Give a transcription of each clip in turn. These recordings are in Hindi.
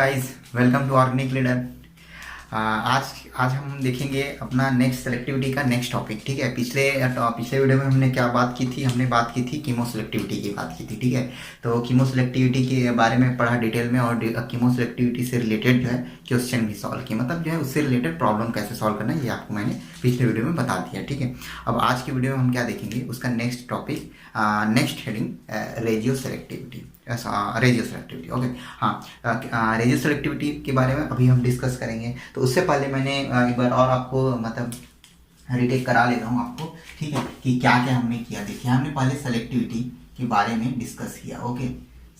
Guys, welcome to organic leader. आज आज हम देखेंगे अपना नेक्स्ट सेलेक्टिविटी का नेक्स्ट टॉपिक। ठीक है, पिछले वीडियो में हमने क्या बात की थी? हमने बात की थी कीमो सेलेक्टिविटी की बात की थी। ठीक है, तो कीमो सेलेक्टिविटी के बारे में पढ़ा डिटेल में, और कीमो सेलेक्टिविटी से रिलेटेड जो है क्वेश्चन भी सॉल्व किया, मतलब जो है उससे रिलेटेड प्रॉब्लम कैसे सॉल्व करना है ये आपको मैंने पिछले वीडियो में बता दिया। ठीक है, अब आज की वीडियो में हम क्या देखेंगे, उसका next topic, next heading regioselectivity. Regioselectivity, okay. हाँ, रेजियो सेलेक्टिविटी के बारे में अभी हम डिस्कस करेंगे। तो उससे पहले मैंने एक बार और आपको मतलब रिटेक करा लेता हूँ आपको, ठीक है, कि क्या क्या हमने किया। देखिए, हमने पहले सेलेक्टिविटी के बारे में डिस्कस किया। ओके,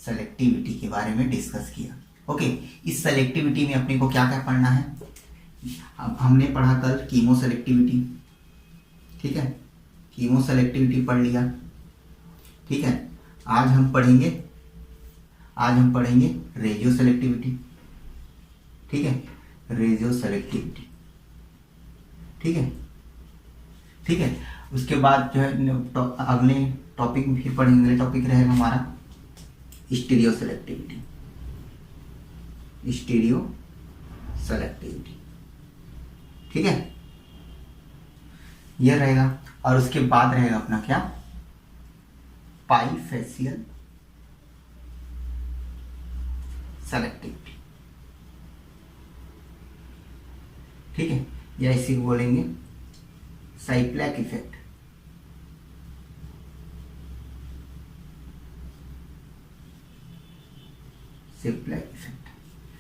सेलेक्टिविटी के बारे में डिस्कस किया। ओके, इस सेलेक्टिविटी में अपने को क्या क्या पढ़ना है? अब हमने पढ़ा कल कीमो सेलेक्टिविटी। ठीक है, कीमो सेलेक्टिविटी पढ़ लिया। ठीक है, आज हम पढ़ेंगे रेजियो सेलेक्टिविटी। ठीक है, रेजियो सेलेक्टिविटी। ठीक है, उसके बाद जो है अगले टॉपिक में फिर पढ़ेंगे। अगले टॉपिक रहेगा हमारा स्टीरियो सेलेक्टिविटी। ठीक है, यह रहेगा। और उसके बाद रहेगा अपना क्या, पाइफेसियल सेलेक्टिविटी। ठीक है, या इसी को बोलेंगे साइप्लेक इफेक्ट।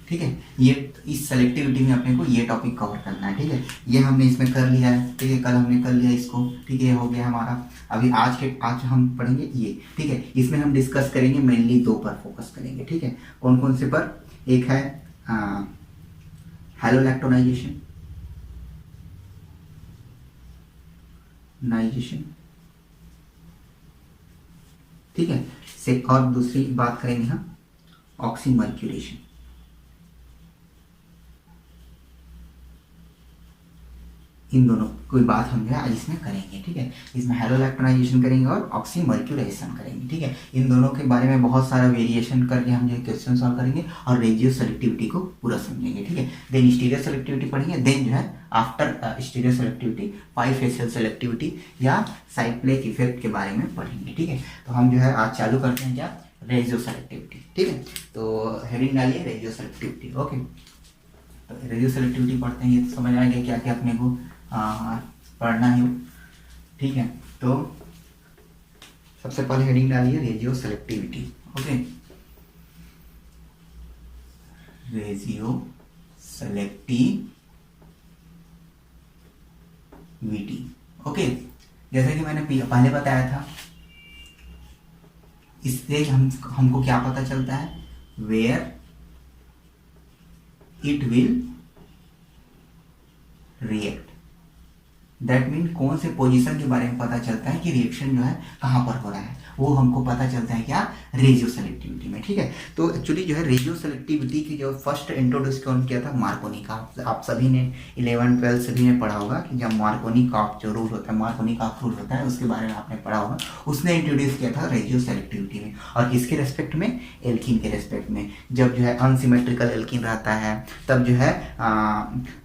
ठीक है, ये इस सेलेक्टिविटी में अपने को ये टॉपिक कवर करना है। ठीक है, ये हमने इसमें कर लिया है। ठीक है, कल हमने कर लिया इसको। ठीक है, हो गया हमारा। अभी आज हम पढ़ेंगे ये। ठीक है, इसमें हम डिस्कस करेंगे मेनली दो पर फोकस करेंगे। ठीक है, कौन कौन से पर? एक है हैलोलैक्टोनाइजेशन, ठीक है, से और दूसरी बात करेंगे हम ऑक्सीमर्क्यूरेशन। इन दोनों कोई बात हम जो है आज इसमें करेंगे। ठीक है, इसमें हैलोलैक्टोनाइजेशन करेंगे और ऑक्सीमर्क्यूरेशन करेंगे। ठीक है, इन दोनों के बारे में बहुत सारा वेरिएशन करके हम जो क्वेश्चन सॉल्व करेंगे और रेजियो सेलेक्टिविटी को पूरा समझेंगे। ठीक है, देन स्टीरियो सेलेक्टिविटी पढ़ेंगे। देन जो है आफ्टर स्टीरियो सेलेक्टिविटी पाइफेसियल सेलेक्टिविटी या साइप्लेक इफेक्ट के बारे में पढ़ेंगे। ठीक है, तो हम जो है आज चालू करते हैं क्या, रेजियो सेलेक्टिविटी। ठीक है, तो हेडिंग डालिए रेजियो सेलेक्टिविटी। ओके, तो रेजियो सेलेक्टिविटी पढ़ते हैं, ये तो समझ आएगा क्या क्या अपने को पढ़ना है। ठीक है, तो सबसे पहले हेडिंग डालिए regioselectivity. Okay, regioselectivity. Okay, जैसे कि मैंने पहले बताया था, इससे हमको क्या पता चलता है, where it will react. That mean कौन से पोजीशन के बारे में पता चलता है कि रिएक्शन जो है कहां पर हो रहा है, वो हमको पता चलता है क्या, रेजियो सेलेक्टिविटी में। ठीक है, तो एक्चुअली जो है रेजियो सेलेक्टिविटी की जो फर्स्ट इंट्रोड्यूस कौन किया था, मार्कोनी का। आप सभी ने 11 12 सभी ने पढ़ा होगा कि जब मार्कोनी कॉफ जो रूल होता है, मार्कोनी कॉफ रूल होता है, उसके बारे में आपने पढ़ा होगा। उसने इंट्रोड्यूस किया था रेजियो सेलेक्टिविटी में। और किसके रेस्पेक्ट में, एल्कीन के रेस्पेक्ट में। जब जो है अनसिमेट्रिकल एल्कीन रहता है तब जो है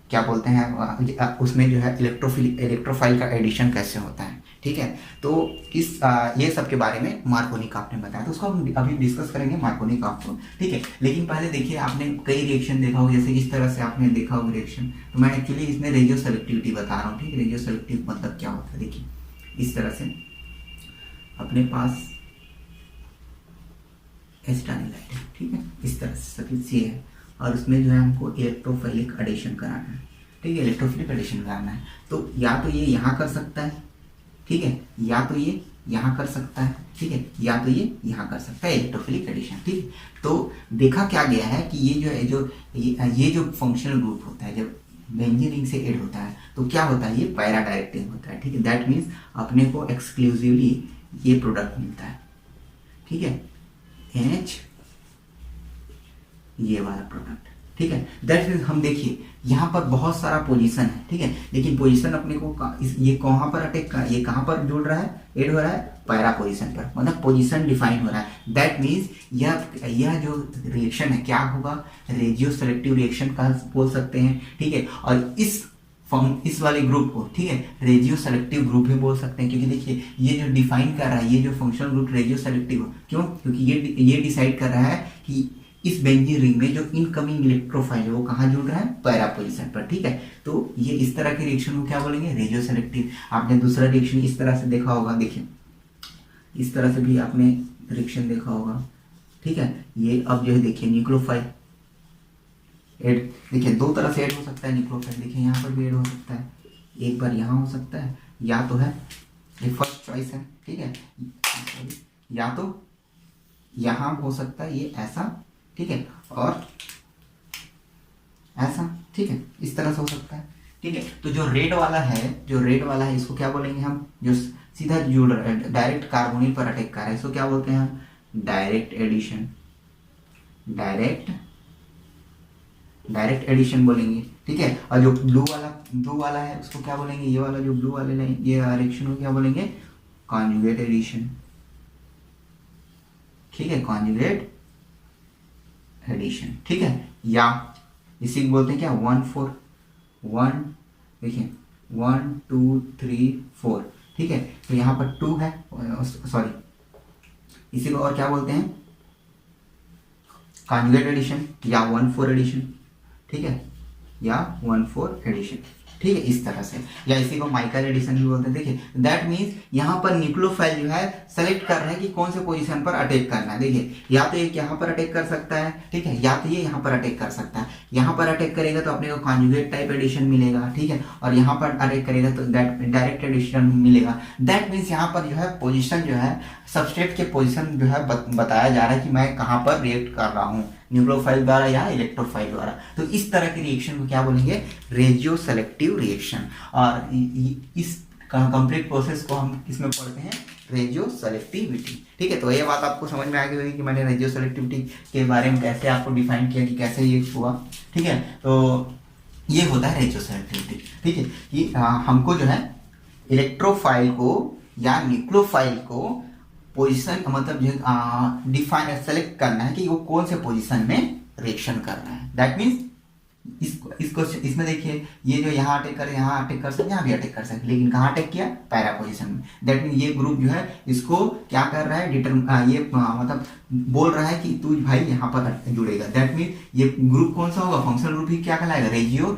क्या बोलते हैं, उसमें जो है इलेक्ट्रोफाइल का एडिशन कैसे होता है। ठीक है, तो इस ये सब के बारे में मार्कोनी कॉफ ने बताया, तो उसको हम अभी डिस्कस करेंगे मार्कोनी कॉफ को। ठीक है, लेकिन पहले देखिए, आपने कई रिएक्शन देखा होगा, जैसे इस तरह से आपने देखा होगा रिएक्शन। तो मैं एक्चुअली इसमें रेजियो सेलेक्टिविटी बता रहा हूँ। ठीक है, रेजियो सेलेक्टिव मतलब क्या होता है, देखिए इस तरह से अपने पास एसिटाइल है। ठीक है, इस तरह से सफेद सी है, और उसमें जो है हमको इलेक्ट्रोफाइलिक एडिशन कराना है। ठीक है, इलेक्ट्रोफिलिक एडिशन कराना है, तो या तो ये यहाँ कर सकता है, ठीक है, या तो ये यहाँ कर सकता है, ठीक है, या तो ये यहाँ कर सकता है इलेक्ट्रोफिलिक एडिशन। ठीक है, तो देखा क्या गया है कि ये जो है ये जो फंक्शनल ग्रुप होता है, जब बेंजीन रिंग से ऐड होता है तो क्या होता है, ये पैरा डायरेक्टिंग होता है। ठीक है, दैट मीन्स अपने को एक्सक्लूसिवली ये प्रोडक्ट मिलता है। ठीक है, NH ये वाला प्रोडक्ट। ठीक है, दैट मीन्स हम देखिए यहाँ पर बहुत सारा पोजीशन है। ठीक है, लेकिन पोजीशन अपने को ये कहाँ पर अटैक, ये कहाँ पर जुड़ रहा है, ऐड हो रहा है पैरा पोजीशन पर, मतलब पोजीशन डिफाइन हो रहा है। दैट मीन्स यह जो रिएक्शन है क्या होगा, रेजियो सेलेक्टिव रिएक्शन का बोल सकते हैं, ठीक है। और इस वाले ग्रुप को, ठीक है, रेजियो सेलेक्टिव ग्रुप भी बोल सकते हैं, क्योंकि देखिए ये जो डिफाइन कर रहा है, ये जो फंक्शनल ग्रुप रेजियो सेलेक्टिव, क्यों, क्योंकि ये डिसाइड कर रहा है कि इस बेंजीन रिंग में जो इनकमिंग इलेक्ट्रोफाइल है वो कहाँ जुड़ रहा है, पैरा पोजीशन पर, ठीक है। तो ये इस तरह के रिएक्शन को क्या बोलेंगे, रेजियो सेलेक्टिव। आपने दूसरा रिएक्शन इस तरह से देखा होगा, देखिए इस तरह से भी आपने रिएक्शन देखा होगा, ठीक है। ये अब जो है देखिए न्यूक्लियोफाइल ऐड, देखिए दो तरह से ऐड हो सकता है न्यूक्लियोफाइल, देखिए यहाँ पर भी ऐड हो सकता है, एक बार यहाँ हो सकता है, या तो है ये फर्स्ट चॉइस है, ठीक है, या तो यहाँ हो सकता है ये ऐसा, ठीक है, और ऐसा, ठीक है, इस तरह से हो सकता है, ठीक है। तो जो रेड वाला है इसको क्या बोलेंगे हम, जो सीधा जुड़ रहा है, डायरेक्ट कार्बोनिल पर अटैक कर रहा है, इसको क्या बोलते हैं हम, डायरेक्ट एडिशन, डायरेक्ट एडिशन बोलेंगे, ठीक है। और जो ब्लू वाला है उसको क्या बोलेंगे, ये वाला जो ब्लू वाले लाइन, ये रिएक्शन को क्या बोलेंगे, कॉन्जुगेट एडिशन, ठीक है, कॉन्जुगेट एडिशन, ठीक है। या इसी को बोलते हैं क्या, 1 देखिए 1 2 3 4, ठीक है। तो यहाँ पर 2 है, सॉरी, इसी को और क्या बोलते हैं, कॉन्जुगेट एडिशन या 1-4 एडिशन, ठीक है, या 1-4 एडिशन, ठीक है, इस तरह से। या इसी को माइकल एडिशन भी बोलते हैं। देखिए दैट मीन्स यहाँ पर न्यूक्लियोफाइल जो है सेलेक्ट कर रहा है कि कौन से पोजीशन पर अटैक करना है। देखिए या तो एक यहाँ पर अटैक कर सकता है, ठीक है, या तो ये यहाँ पर अटैक कर सकता है। यहाँ पर अटैक करेगा तो अपने को कॉन्जुगेट टाइप एडिशन मिलेगा, ठीक है, और यहाँ पर अटैक करेगा तो डायरेक्ट एडिशन मिलेगा। दैट मीन्स यहाँ पर जो है पोजिशन जो है सबस्ट्रेट के पोजीशन जो है बताया जा रहा है कि मैं कहाँ पर रिएक्ट कर रहा हूँ, न्यूक्लियोफाइल द्वारा या इलेक्ट्रोफाइल द्वारा। तो इस तरह के रिएक्शन को क्या बोलेंगे, रेजियो सेलेक्टिव रिएक्शन। और इस कंप्लीट प्रोसेस को हम इसमें पढ़ते हैं रेजियो सेलेक्टिविटी, ठीक है। तो ये बात आपको समझ में आ गई होगी कि मैंने रेजियो सेलेक्टिविटी के बारे में कैसे आपको डिफाइन किया कि कैसे ये हुआ, ठीक है। तो ये होता है रेजियो सेलेक्टिविटी, ठीक है, कि हमको जो है इलेक्ट्रोफाइल को या न्यूक्लियोफाइल को पोजीशन मतलब जो डिफाइन सेलेक्ट करना है कि वो कौन से पोजीशन में रिएक्शन कर रहा है। दैट मीन्स इसको इसमें देखिए ये जो यहाँ अटैक कर, यहाँ अटैक कर सकते, यहाँ भी अटैक कर सकते, लेकिन कहाँ अटैक किया, पैरा पोजीशन में। दैट मीन ये ग्रुप जो है इसको क्या कर रहा है, ये मतलब बोल रहा है कि तू भाई यहाँ पर जुड़ेगा। दैट मीन ये ग्रुप कौन सा होगा, फंक्शनल ग्रुप ही क्या कहलाएगा, रेजियो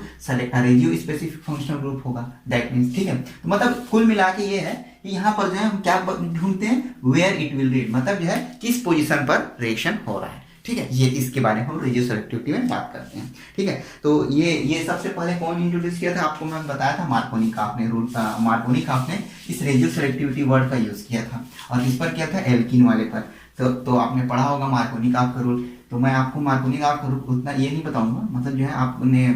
स्पेसिफिक फंक्शनल ग्रुप होगा। दैट मीन्स, ठीक है। तो मतलब कुल मिला के ये है कि यहाँ पर जो है हम क्या ढूंढते हैं, वेयर इट विल रीड, मतलब जो है किस पोजीशन पर रिएक्शन हो रहा है, ठीक है। ये इसके बारे में हम रेजियो सेलेक्टिविटी में बात करते हैं, ठीक है। तो ये सबसे पहले कौन इंट्रोड्यूस किया था, आपको मैं बताया था, मार्कोनिकॉफ ने इस रेजियो सेलेक्टिविटी वर्ड का यूज किया था। और इस पर क्या था, एल्कीन वाले पर। तो आपने पढ़ा होगा मार्कोनिकॉफ का रूल। तो मैं आपको मार्कोनिकॉफ का रूल उतना ये नहीं बताऊंगा, मतलब जो है आपने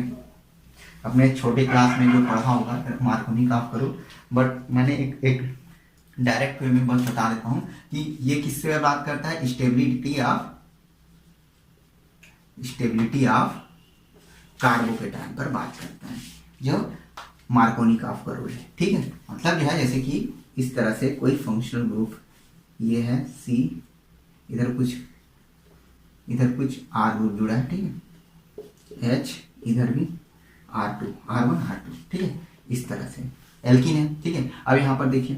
अपने छोटे क्लास में जो पढ़ा होगा मार्कोनिकॉफ का रूल, बट मैंने एक डायरेक्ट वे में बस बता देता हूँ कि ये किससे बात करता है, स्टेबिलिटी ऑफ कार्बोकेटायन पर बात करता है, जो मार्कोनिकॉफ का रूल है, ठीक है। मतलब जो है जैसे कि इस तरह से कोई फंक्शनल ग्रुप, ये है C, इधर कुछ R ग्रुप जुड़ा है, ठीक है, H, इधर भी R2, R1, R2, ठीक है, इस तरह से एल्कीन है, ठीक है। अब यहाँ पर देखिए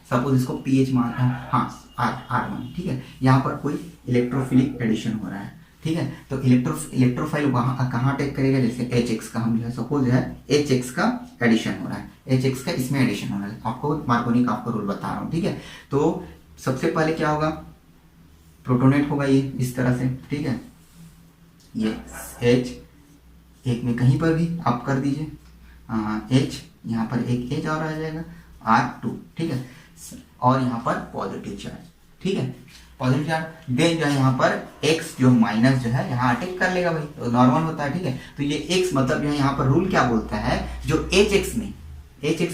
सपोज इसको पीएच मान, हाँ R1, ठीक है, यहाँ पर कोई इलेक्ट्रोफिलिक एडिशन हो रहा है, ठीक है। तो इलेक्ट्रोफाइल कहाँ अटैक करेगा, जैसे HX का हम जो है सपोज जो है HX का एडिशन हो रहा है, HX का इसमें एडिशन हो रहा है, आपको मार्कोनिकॉफ का रूल बता रहा हूँ, ठीक है। तो सबसे पहले क्या होगा, प्रोटोनेट होगा ये इस तरह से, ठीक है, ये H एक में कहीं पर भी आप कर दीजिए, H यहाँ पर एक H और आ जाएगा, R2, ठीक है, और यहाँ पर पॉजिटिव चार्ज, ठीक है, पॉजिटिव चार्ज। देन जो है यहाँ पर X जो माइनस जो है यहाँ अटैक कर लेगा भाई, तो नॉर्मल होता है, ठीक है। तो ये X मतलब जो है यहाँ पर रूल क्या बोलता है, जो HX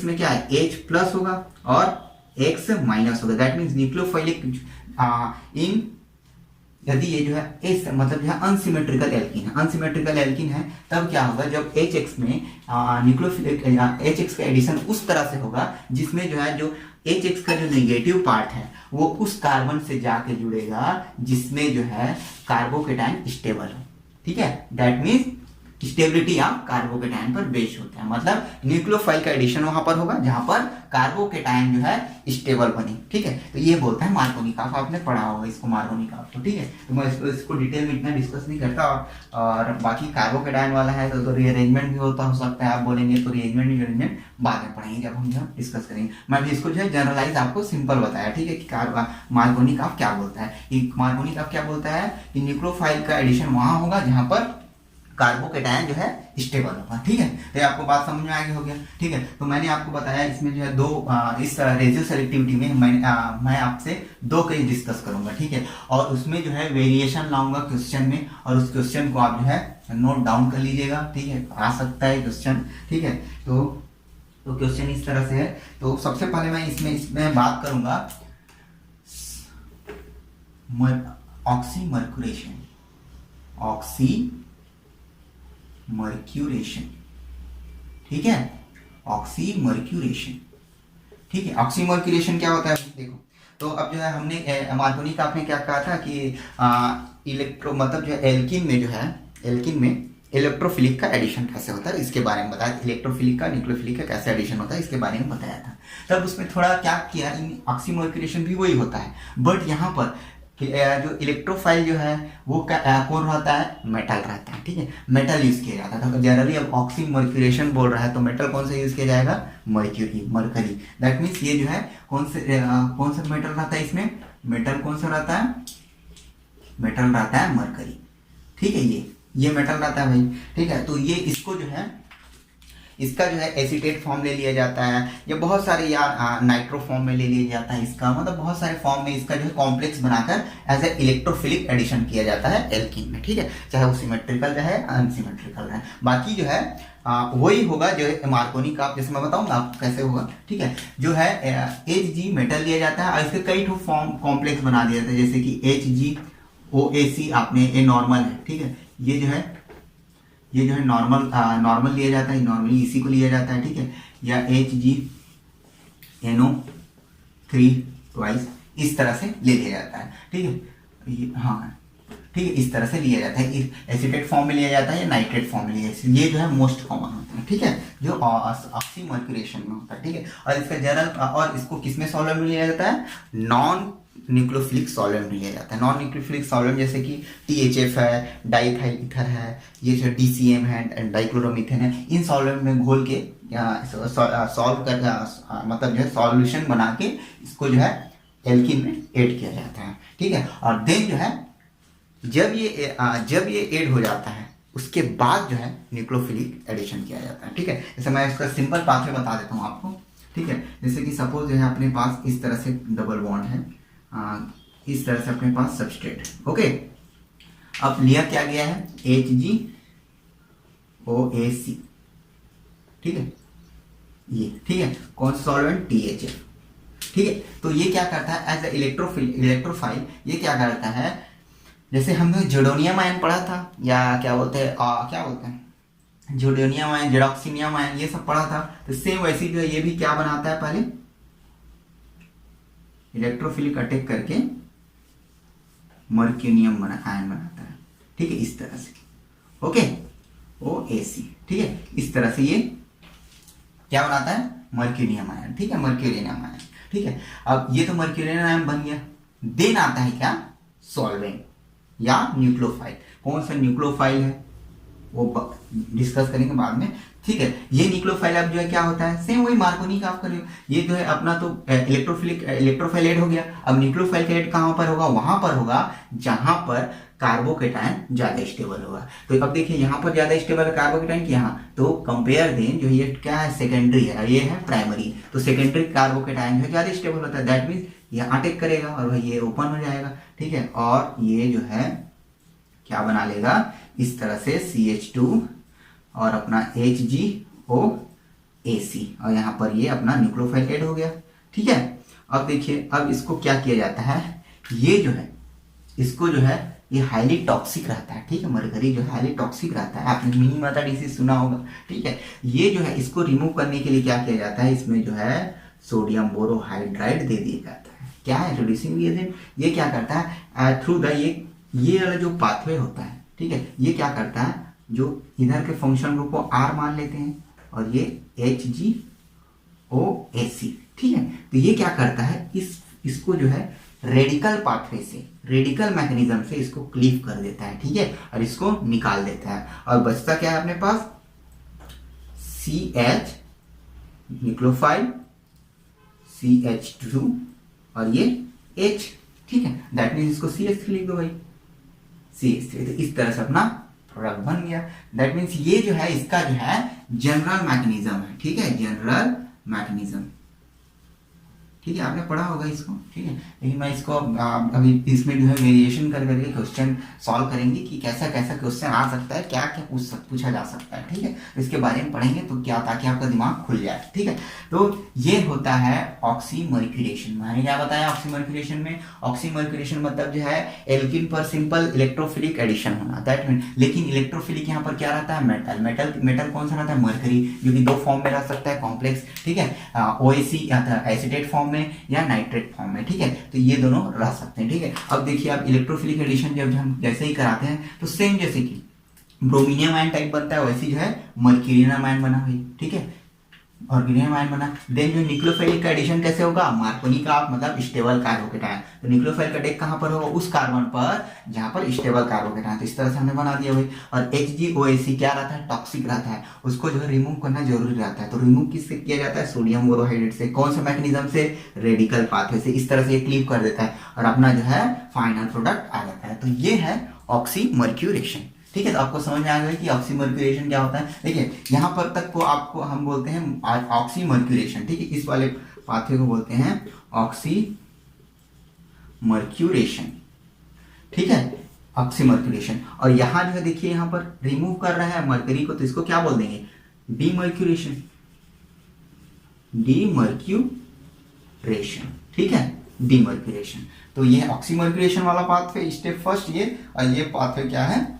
में क्या है, H प्लस होगा और X माइनस होगा। दैट मीन्स न्यूक्लियोफाइलिक इन, यदि ये जो है एस मतलब जो है अनसिमेट्रिकल एल्कीन है, तब क्या होगा, जब HX में न्यूक्लियोफिलिक HX का एडिशन उस तरह से होगा जिसमें जो है जो एच एक्स का जो नेगेटिव पार्ट है वो उस कार्बन से जाके जुड़ेगा जिसमें जो है कार्बोकेटाइन स्टेबल हो, ठीक है। That means stability of carbocation पर बेस्ड होता है, मतलब न्यूक्लियोफाइल का एडिशन वहां पर होगा जहां पर कार्बोकेटाइन जो है स्टेबल बनी, ठीक है। तो ये बोलता है मार्कोनिकॉफ, आपने पढ़ा होगा इसको मार्कोनिकॉफ को, ठीक है। तो मैं इसको डिटेल में इतना डिस्कस नहीं करता। और बाकी कार्बोकेटाइन वाला है तो रीअरेंजमेंट भी होता हो सकता है, आप बोलेंगे तो रीअरेंजमेंट बाद में पढ़ेंगे जब हम डिस्कस करेंगे। मैं भी इसको जो है जनरलाइज आपको सिंपल बताया, ठीक है, कि मार्कोनिकॉफ क्या बोलता है। मार्कोनिकॉफ क्या बोलता है कि न्यूक्लियोफाइल का एडिशन वहां होगा जहां पर कार्बोकेटाइन जो है स्टेबल होगा, ठीक है। तो आपको बात समझ में आगे हो गया, ठीक है। तो मैंने आपको बताया इसमें जो है दो इस रेजियो सेलेक्टिविटी में मैं आपसे दो केस डिस्कस करूंगा, ठीक है। और उसमें जो है वेरिएशन लाऊंगा क्वेश्चन में, और उस क्वेश्चन को आप जो है नोट डाउन कर लीजिएगा, ठीक है। आ सकता है क्वेश्चन, ठीक है। तो क्वेश्चन इस तरह से है। तो सबसे पहले मैं इसमें बात करूंगा ऑक्सीमर्क्यूरेशन, ऑक्सीमर्क्यूरेशन, ठीक है, ऑक्सीमर्क्यूरेशन, ठीक है। ऑक्सीमर्क्यूरेशन क्या होता है देखो। तो अब जो है हमने मार्कोनिकॉफ ने क्या कहा था कि इलेक्ट्रो मतलब जो एल्किन में जो है, एल्किन में इलेक्ट्रोफिलिक का एडिशन कैसे होता है इसके बारे में बताया। इलेक्ट्रोफिलिक का न्यूक्लियोफिलिक का कैसे एडिशन होता है इसके बारे में बताया था। तब उसमें थोड़ा क्या किया, ऑक्सीमर्क्यूरेशन भी वही होता है, बट यहाँ पर जो इलेक्ट्रोफाइल जो है वो कौन रहता है, मेटल रहता है, ठीक है। मेटल यूज किया जाता है। तो जनरली अब ऑक्सीमर्क्यूरेशन बोल रहा है तो मेटल कौन सा यूज किया जाएगा, मरकरी। दैट मीन्स ये जो है कौन सा मेटल रहता है इसमें, मेटल कौन सा रहता है, मेटल रहता है मरकरी, ठीक है। ये मेटल रहता है भाई, ठीक है। तो ये इसको जो है इसका जो है एसीटेट फॉर्म ले लिया जाता है, या बहुत सारे यार नाइट्रो फॉर्म में ले लिया जाता है इसका, मतलब बहुत सारे फॉर्म में इसका जो है कॉम्प्लेक्स बनाकर एज ए इलेक्ट्रोफिलिक एडिशन किया जाता है एल्कीन में, ठीक है। चाहे वो सिमेट्रिकल रहे अनसिमेट्रिकल रहे, बाकी जो है वही होगा जो मार्कोनिकॉफ, जैसे मैं बताऊंगा आपको कैसे होगा, ठीक है। जो है Hg मेटल लिया जाता है और इसके कई ठो फॉर्म कॉम्प्लेक्स बना दिया जाता है, जैसे कि HgOAc आपने ये नॉर्मल है, ठीक है। ये जो है नॉर्मल लिया जाता है, नॉर्मली इसी को लिया जाता है, ठीक है। या HgNO3 ट्वाइस इस तरह से ले लिया जाता है, ठीक है। हाँ ठीक है, इस तरह से लिया जाता है, एसिटेट फॉर्म में लिया जाता है या नाइट्रेट फॉर्म में लिया जाता है। ये जो है मोस्ट कॉमन होता है, ठीक है, जो ऑक्सीमर्क्यूरेशन में होता है, ठीक है। और इसका जनरल और इसको किसमें सॉल्वेंट में लिया जाता है, नॉन न्यूक्लियोफिलिक सॉल्वेंट लिया जाता है। नॉन न्यूक्लियोफिलिक सॉल्वेंट जैसे कि THF है, डाइथाइल ईथर है, ये जो DCM है, डाइक्लोरोमीथेन है, इन सॉल्वेंट में घोल के सॉल्व कर मतलब जो है सॉल्यूशन बना के इसको जो है एल्कीन में ऐड किया जाता है, ठीक है। और देन जो है जब ये ऐड हो जाता है उसके बाद जो है न्यूक्लियोफिलिक एडिशन किया जाता है, ठीक है। जैसे मैं इसका सिंपल पाथवे बता देता हूँ आपको, ठीक है। जैसे कि सपोज जो है अपने पास इस तरह से डबल बॉन्ड है, इस तरह से अपने पास सबस्ट्रेट, ओके। अब लिया क्या गया है HgOAc, ठीक है, ये ठीक है, कौन सा सॉल्वेंट THF, ठीक है। तो ये क्या करता है एज ए इलेक्ट्रोफाइल, ये क्या करता है, जैसे हमने जोडोनियम आयन पढ़ा था, या क्या बोलते हैं जोडोनियम आयन, जेडॉक्सिनियम आयन, ये सब पढ़ा था। तो सेम वैसे जो ये भी क्या बनाता है, पहले इलेक्ट्रोफिलिक अटैक करके मर्क्यूनियम आयन बनाता है, ठीक है, इस तरह से, ओके, OAc, ठीक है। इस तरह से ये क्या बनाता है, मर्क्यूनियम आयन, ठीक है, मर्क्यूरियम आयन, ठीक है। अब ये तो मर्क्यूरियम आयन बन गया, देन आता है क्या, सॉल्वेंट या न्यूक्लियोफाइल। कौन सा न्यूक्लियोफाइल है वो डिस्कस करेंगे बाद में, ठीक है। ये न्यूक्लियोफाइल अब जो है क्या होता है, सेम वही मार्कोनिकॉफ का ये जो है अपना तो इलेक्ट्रोफाइल ऐड हो गया। अब न्यूक्लियोफाइल का ऐड कहाँ पर होगा, वहां पर होगा जहां पर कार्बोकेटाइन ज्यादा स्टेबल होगा। तो अब देखिए यहाँ पर ज्यादा स्टेबल है कार्बोकेटाइन की, यहाँ तो कंपेयर देन जो ये क्या है सेकेंडरी है, ये है प्राइमरी। तो सेकेंडरी कार्बोकेटाइन जो ज्यादा स्टेबल होता है, दैट मीन्स ये अटैक करेगा और भाई ये ओपन हो जाएगा, ठीक है। और ये जो है क्या बना लेगा, इस तरह से CH2 और अपना HgOAc, और यहाँ पर ये अपना न्यूक्लियोफाइल ऐड हो गया, ठीक है। अब देखिए, अब इसको क्या किया जाता है, ये जो है इसको जो है ये हाईली टॉक्सिक रहता है, ठीक है। मरकरी जो है हाईली टॉक्सिक रहता है, आपने मिनी माता डिसीज सुना होगा, ठीक है। ये जो है इसको रिमूव करने के लिए क्या किया जाता है, इसमें जो है सोडियम बोरोहाइड्राइड दे दिया जाता है। क्या है रिड्यूसिंग एजेंट? ये क्या करता है थ्रू द ये वाला जो पाथवे होता है, ठीक है, ये क्या करता है, जो इधर के फंक्शन ग्रुप को R मान लेते हैं और ये HgOAc, ठीक है। तो ये क्या करता है, इसको जो है रेडिकल पाथवे से, रेडिकल मैकेनिज्म से इसको क्लीव कर देता है, ठीक है, और इसको निकाल देता है और बचता क्या है अपने पास, CH न्यूक्लियोफाइल, CH2 और ये H, ठीक है। दैट मीन्स इसको CH3 लिख दो भाई, CH3। तो इस तरह से अपना प्रोडक्ट बन गया। दैट मीन्स ये जो है इसका जो है जनरल मैकेनिज्म है, ठीक है, जनरल मैकेनिज्म, ठीक है, आपने पढ़ा होगा इसको, ठीक है। लेकिन मैं इसको अभी इसमें जो है वेरिएशन कर करके क्वेश्चन सॉल्व करेंगे कि कैसा कैसा क्वेश्चन आ सकता है, क्या क्या पूछा जा सकता है, ठीक है। तो इसके बारे में पढ़ेंगे तो क्या, ताकि आपका दिमाग खुल जाए, ठीक है। तो ये होता है ऑक्सीमर्क्यूरेशन। मैंने क्या बताया ऑक्सीमर्क्यूरेशन में? ऑक्सीमर्क्यूरेशन मतलब जो है एल्किन पर सिंपल इलेक्ट्रोफिलिक एडिशन होना, दैट मीन, लेकिन इलेक्ट्रोफिलिक यहाँ पर क्या रहता है, मेटल। मेटल कौन सा रहता है, मरकरी, जो कि दो फॉर्म में रह सकता है, कॉम्प्लेक्स, ठीक है, OAC एसिटेट फॉर्म में या नाइट्रेट फॉर्म में, ठीक है। तो ये दोनों रह सकते हैं, ठीक है। अब देखिए आप इलेक्ट्रोफिलिक एडिशन जब हम जैसे ही कराते हैं तो सेम जैसे कि ब्रोमीनियम आयन टाइप बनता है, वैसे जो है मर्क्यूरियम आयन बना हुई, ठीक है, मर्क्यूरियम आयन बना। देन जो न्यूक्लियोफाइल का एडिशन कैसे होगा, मार्कोनी का मतलब स्टेबल कार्बोकेटायन। तो न्यूक्लियोफाइल का अटैक कहां पर होगा, उस कार्बन पर जहां पर स्टेबल कार्बोकेटायन। तो इस तरह से हमने बना दिया भाई। और HgOAc क्या रहता है, टॉक्सिक रहता है, उसको जो है रिमूव करना जरूरी रहता है। तो रिमूव किससे किया जाता है, सोडियम बोरोहाइड्रेट से। कौन से मैकेनिज्म से, रेडिकल पाथवे से। इस तरह से क्लीव कर देता है और अपना जो है फाइनल प्रोडक्ट आ जाता है। तो ये है ऑक्सीमर्क्यूरेशन, ठीक है। तो आपको समझ में आ गया कि ऑक्सीमर्क्यूरेशन क्या होता है। देखिए यहाँ पर तक को आपको हम बोलते हैं ऑक्सीमर्क्यूरेशन, ठीक है। इस वाले पाथवे को बोलते हैं ऑक्सीमर्क्यूरेशन, ठीक है, ऑक्सीमर्क्यूरेशन। और यहाँ जो है देखिए यहाँ पर रिमूव कर रहा है मरकरी को, तो इसको क्या बोल देंगे, डीमर्क्यूरेशन, डीमर्क्यूरेशन, ठीक है, डीमर्क्यूरेशन। तो ये ऑक्सीमर्क्यूरेशन वाला पाथवे, स्टेप फर्स्ट ये, और ये पाथवे क्या है,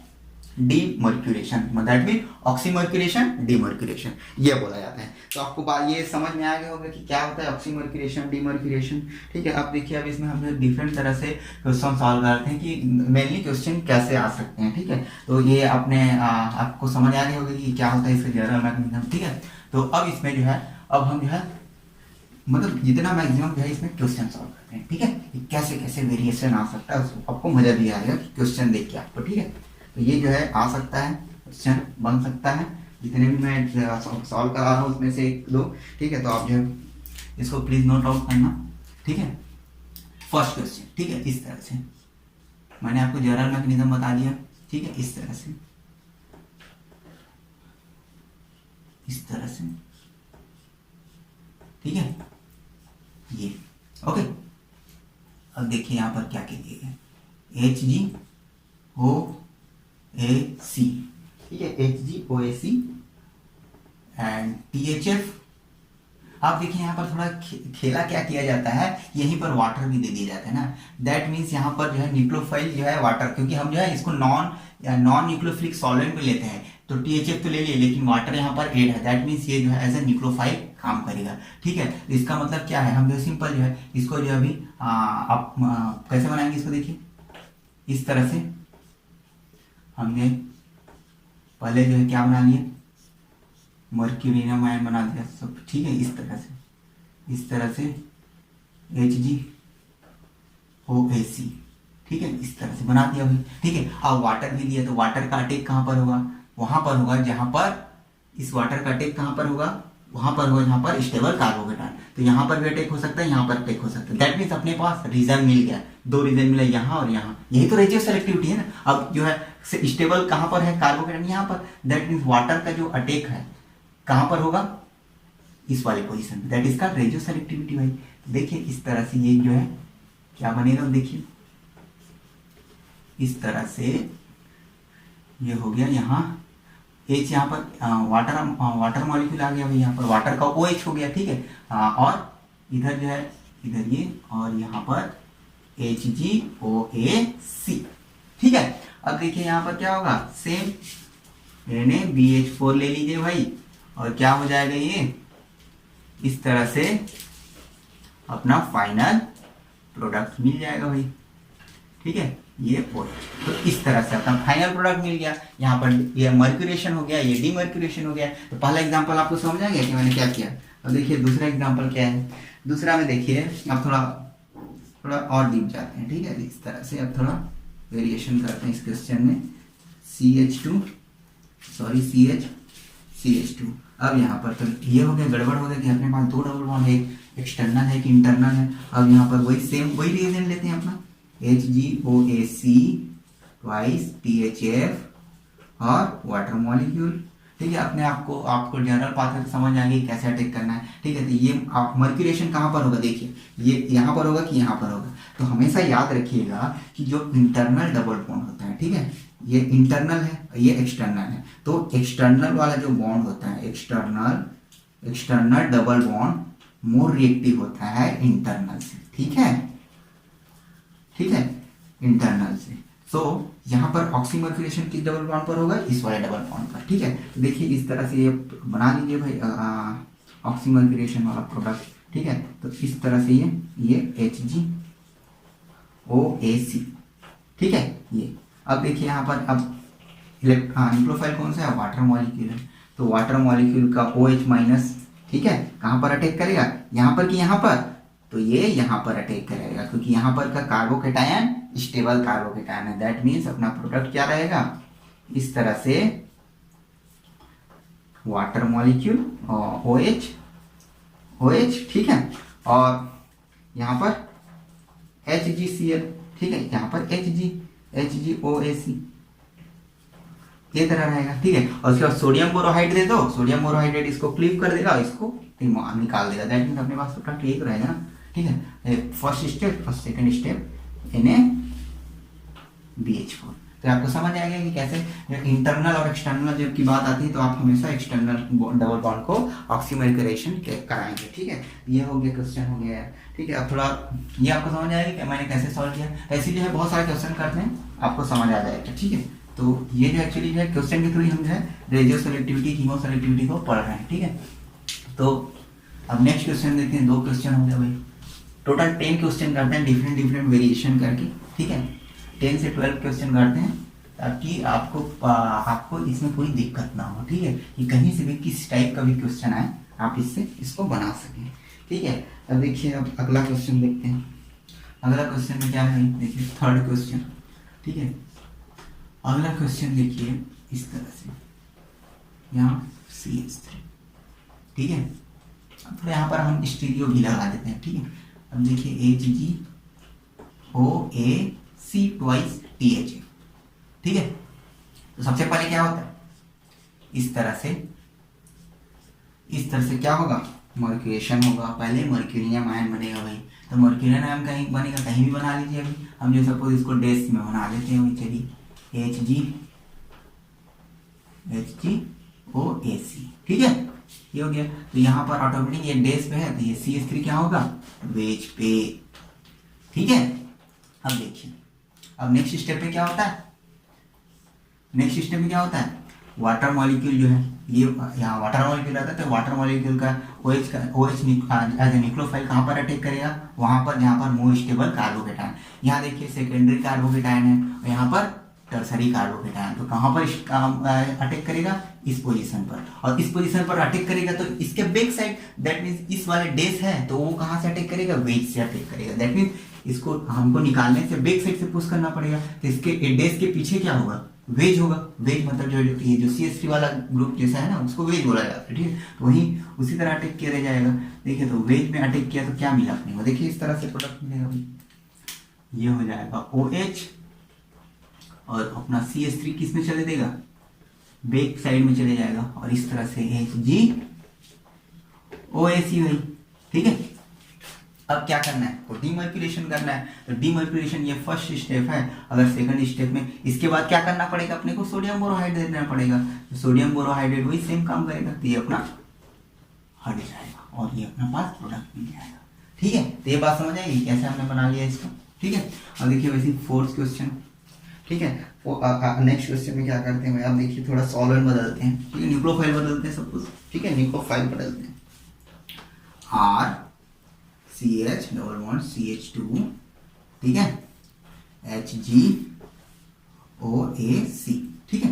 demercuration, that mean oxymercuration, demercuration, ये बोला जाता है। तो आपको बात ये समझ में आ गया होगा कि क्या होता है ऑक्सीमर्क्यूरेशन, डीमर्क्यूरेशन, ठीक है। अब देखिए अब इसमें हम डिफरेंट तरह से क्वेश्चन सॉल्व करते हैं कि मेनली क्वेश्चन कैसे आ सकते हैं, ठीक है। तो ये अपने आपको समझ आ गया होगा कि क्या होता है इसका जनरल मैकेनिज्म, ठीक है। तो अब इसमें जो है अब हम जो है मतलब जितना मैक्सिमम जो है इसमें क्वेश्चन सॉल्व करते हैं, ठीक है। कैसे कैसे वेरिएशन आ सकता है, उसको आपको मजा भी आएगा क्वेश्चन देख के आपको, ठीक है। तो ये जो है आ सकता है, क्वेश्चन बन सकता है, जितने भी मैं सॉल्व करा रहा हूँ उसमें से एक दो, ठीक है। तो आप जो है इसको प्लीज नोट आउट करना, ठीक है। फर्स्ट क्वेश्चन, ठीक है, इस तरह से मैंने आपको जनरल मैकेनिज्म बता दिया, ठीक है, इस तरह से, इस तरह से, ठीक है, ये ओके। अब देखिए यहाँ पर क्या कह दिया गया, HgOAc, ठीक है, HgOAc एंड THF। अब देखिए यहाँ पर थोड़ा खेला क्या किया जाता है, यहीं पर वाटर भी दे दिया जाता है ना। दैट मीन्स यहाँ पर जो है न्यूक्लियोफाइल जो है वाटर, क्योंकि हम जो है इसको नॉन न्यूक्लियोफिलिक सॉल्वेंट में लेते हैं, तो THF तो ले लिए, लेकिन वाटर यहाँ पर एड है। दैट मीन्स ये जो है एज ए न्यूक्लियोफाइल काम करेगा, ठीक है। तो इसका मतलब क्या है, हम जो सिंपल जो है इसको जो अभी आप कैसे बनाएंगे इसको, देखिए इस तरह से हमने पहले जो है क्या बना लिया, मर्क्यूरियम आयन बना दिया सब, ठीक है, इस तरह से, इस तरह से HgOAc, ठीक है, इस तरह से बना दिया भाई, ठीक है। अब वाटर भी दिया, तो वाटर का अटैक कहाँ पर होगा, वहां पर होगा जहां पर, इस वाटर का अटैक कहां पर होगा, वहां पर होगा जहां पर स्टेबल कार्बोकेटायन। तो यहाँ पर भी अटैक हो सकता है, यहाँ पर अटैक हो सकता है। दैट मीन्स अपने पास रीजन मिल गया, दो रीजन मिला, यहाँ और यहाँ। यही तो रेशियो सेलेक्टिविटी है ना। अब जो है स्टेबल कहां पर है कार्बोकेटायन, यहाँ पर। दैट मीन्स वाटर का जो अटैक है कहां पर होगा, इस वाली पोजीशन पे, that is called ratio selectivity भाई। देखिए इस तरह से ये जो है क्या बनेगा, देखिए इस तरह से ये हो गया, यहाँ H, यहाँ पर वाटर मॉलिक्यूल आ गया भाई, यहाँ पर वाटर का OH हो गया, ठीक है। और इधर जो है इधर ये, और यहाँ पर HgOAc, ठीक है। अब देखिए यहाँ पर क्या होगा, सेम मैंने BH4 ले लीजिए भाई, और क्या हो जाएगा ये, इस तरह से अपना फाइनल प्रोडक्ट मिल जाएगा भाई, ठीक है। ये OH, तो इस तरह से अपना फाइनल प्रोडक्ट मिल गया। यहाँ पर ये मर्क्यूरेशन हो गया, ये डीमर्क्यूरेशन हो गया। तो पहला एग्जांपल आपको समझ आ गया कि मैंने क्या किया। अब देखिए दूसरा एग्जांपल क्या है। दूसरा में देखिए अब थोड़ा और डीप जाते हैं, ठीक है। इस तरह से अब थोड़ा वेरिएशन करते हैं इस क्वेश्चन में। CH2। अब यहाँ पर तो ये हो गया, गड़बड़ हो गया कि अपने पास दो डबल बॉन्ड है, एक एक्सटर्नल है, एक इंटरनल है। अब यहाँ पर वही रिएजेंट लेते हैं अपना, HgOAc ट्वाइस THF और वाटर मॉलिक्यूल, ठीक है। अपने आपको जनरल पाथवे तो समझ आएगी कैसे अटैक करना है, ठीक है। तो ये मर्क्यूरेशन कहाँ पर होगा, देखिए ये यहाँ पर होगा कि यहाँ पर होगा। तो हमेशा याद रखिएगा कि जो इंटरनल डबल बॉन्ड होता है, ठीक है, ये इंटरनल है, ये एक्सटर्नल है। तो एक्सटर्नल वाला जो बॉन्ड होता है, external double bond more reactive होता है इंटरनल से, ठीक है, इंटरनल से। तो यहाँ पर ऑक्सीमर्क्यूरेशन किस डबल बॉन्ड पर होगा, इस वाले डबल बॉन्ड पर, ठीक है। तो देखिए इस तरह से ये बना लीजिए भाई ऑक्सीमर्क्यूरेशन वाला प्रोडक्ट, ठीक है। तो इस तरह से ये HgOAc, ठीक है। ये अब देखिए यहाँ पर अब न्यूक्लियोफाइल कौन सा है, वाटर मॉलिक्यूल है। तो वाटर मॉलिक्यूल का OH माइनस, ठीक है, कहाँ पर अटैक करेगा, यहाँ पर कि यहाँ पर, तो ये यहाँ पर अटैक करेगा, क्योंकि यहाँ पर का कार्बोकेटायन स्टेबल कार्बोकेटायन है। दैट मीन्स अपना प्रोडक्ट क्या रहेगा, इस तरह से वाटर मॉलिक्यूल OH, ठीक है, और यहाँ पर HgCl, ठीक है, यहाँ पर HgOAc, ये तरह रहेगा, ठीक है। और उसके बाद सोडियम बोरोहाइड दे दो, सोडियम बोरोहाइड्रेट इसको क्लीव कर देगा, इसको निकाल देगा। दैट मीन्स अपने पास प्रोडक्ट एक रहेगा ना, ठीक है। फर्स्ट स्टेप और सेकंड स्टेप NaBH4। तो आपको समझ आएगा कि कैसे इंटरनल और एक्सटर्नल जब की बात आती है तो आप हमेशा एक्सटर्नल डबल बॉन्ड को ऑक्सीमर्क्यूरेशन कराएंगे, ठीक है। ये हो गया, क्वेश्चन हो गया, ठीक है। अब थोड़ा ये आपको समझ आएगा कि मैंने कैसे सॉल्व किया। ऐसे जो है बहुत सारे क्वेश्चन करते हैं, आपको समझ आ जाएगा, ठीक है। तो ये जो एक्चुअली जो है क्वेश्चन के थ्रू हम जो है रेडियो सेलेक्टिविटी, कीमो सेलेक्टिविटी को पढ़ रहे हैं, ठीक है। तो अब नेक्स्ट क्वेश्चन देखते हैं। 2 क्वेश्चन हो गया भाई, टोटल 10 क्वेश्चन करते हैं डिफरेंट वेरिएशन करके, ठीक है। 10 से 12 क्वेश्चन करते हैं ताकि आपको इसमें कोई दिक्कत ना हो, ठीक है, कि कहीं से भी किस टाइप का भी क्वेश्चन आए आप इसको बना सकें, ठीक है। अब देखिए अब अगला क्वेश्चन देखते हैं। अगला क्वेश्चन में क्या है, देखिए थर्ड क्वेश्चन, ठीक है। अगला क्वेश्चन देखिए इस तरह से, यहाँ CH3, ठीक है। अब थोड़ा यहाँ पर हम स्टीरियो भी लगा देते हैं, ठीक है। अब देखिए HgOAc ट्वाइस THF, ठीक है। तो सबसे पहले क्या होता है, इस तरह से क्या होगा, मर्क्यूरेशन होगा। पहले मर्क्यूरियम आयन बनेगा भाई। तो मर्क्यूरियम आयन कहीं बनेगा, कहीं भी बना लीजिए। अभी हम जो सपोज इसको डैश में बना लेते हैं, चलिए HgOAc, ठीक है, ये हो गया। तो यहाँ पर ऑटोमेटिक ये डैश पे है, तो ये CH3 क्या होगा, वेज पे, ठीक है। अब देखिए अब नेक्स्ट स्टेप पे क्या होता है, नेक्स्ट स्टेप में क्या होता है, वाटर मॉलिक्यूल जो है, ये यहाँ वाटर मॉलिक्यूल आता है। तो वाटर मॉलिक्यूल का OH एज ए न्यूक्लियोफाइल कहाँ पर अटैक करेगा, वहां पर जहाँ पर मोर स्टेबल कार्बोकेटायन। यहाँ देखिए सेकेंडरी कार्बोकेटायन है और यहाँ पर टर्सरी कार्बोकेटायन। तो कहाँ पर अटैक करेगा, इस पोजीशन पर। और इस पोजीशन पर अटैक करेगा तो इसके बैक साइड, दैट मीन्स इस वाले डैश है तो वो कहाँ से अटैक करेगा, वेज से अटैक करेगा। दैट मीन्स इसको हमको निकालने से बैक साइड से पुश करना पड़ेगा। तो इसके डैश के पीछे क्या होगा, वेज होगा। वेज मतलब ये जो CH3 वाला ग्रुप जैसा है ना, उसको वेज बोला जाता है, ठीक है। तो वही उसी तरह अटैक किया रह जाएगा। देखिए तो वेज में अटैक किया तो क्या मिला अपने को, देखिए इस तरह से प्रोडक्ट मिलेगा, ये हो जाएगा OH और अपना CH3 किस में चले देगा, बैक साइड में चले जाएगा। और इस तरह से HgOAc भाई, ठीक है। अब क्या करना है, तो डीमर्क्यूरेशन करना है। तो डीमर्क्यूरेशन ये फर्स्ट स्टेप है। अगर सेकंड स्टेप में इसके बाद क्या करना पड़ेगा, अपने को सोडियम बोरोहाइड्रेट देना पड़ेगा। तो सोडियम बोरोहाइड्रेट वही सेम काम करेगा, तो ये अपना हट जाएगा और ये अपना पास प्रोडक्ट मिल जाएगा, ठीक है। तो ये बात समझ आएगी कैसे हमने बना लिया इसको, ठीक है। और देखिए वैसे फोर्थ क्वेश्चन, ठीक है। नेक्स्ट क्वेश्चन में क्या करते हैं, अब देखिए थोड़ा सॉल्वेंट बदलते हैं, ठीक है, न्यूक्लियोफाइल बदलते हैं सब कुछ, ठीक है, न्यूक्लियोफाइल बदलते हैं। CH डबल बॉन्ड CH2, ठीक है, HgOAC, ठीक है,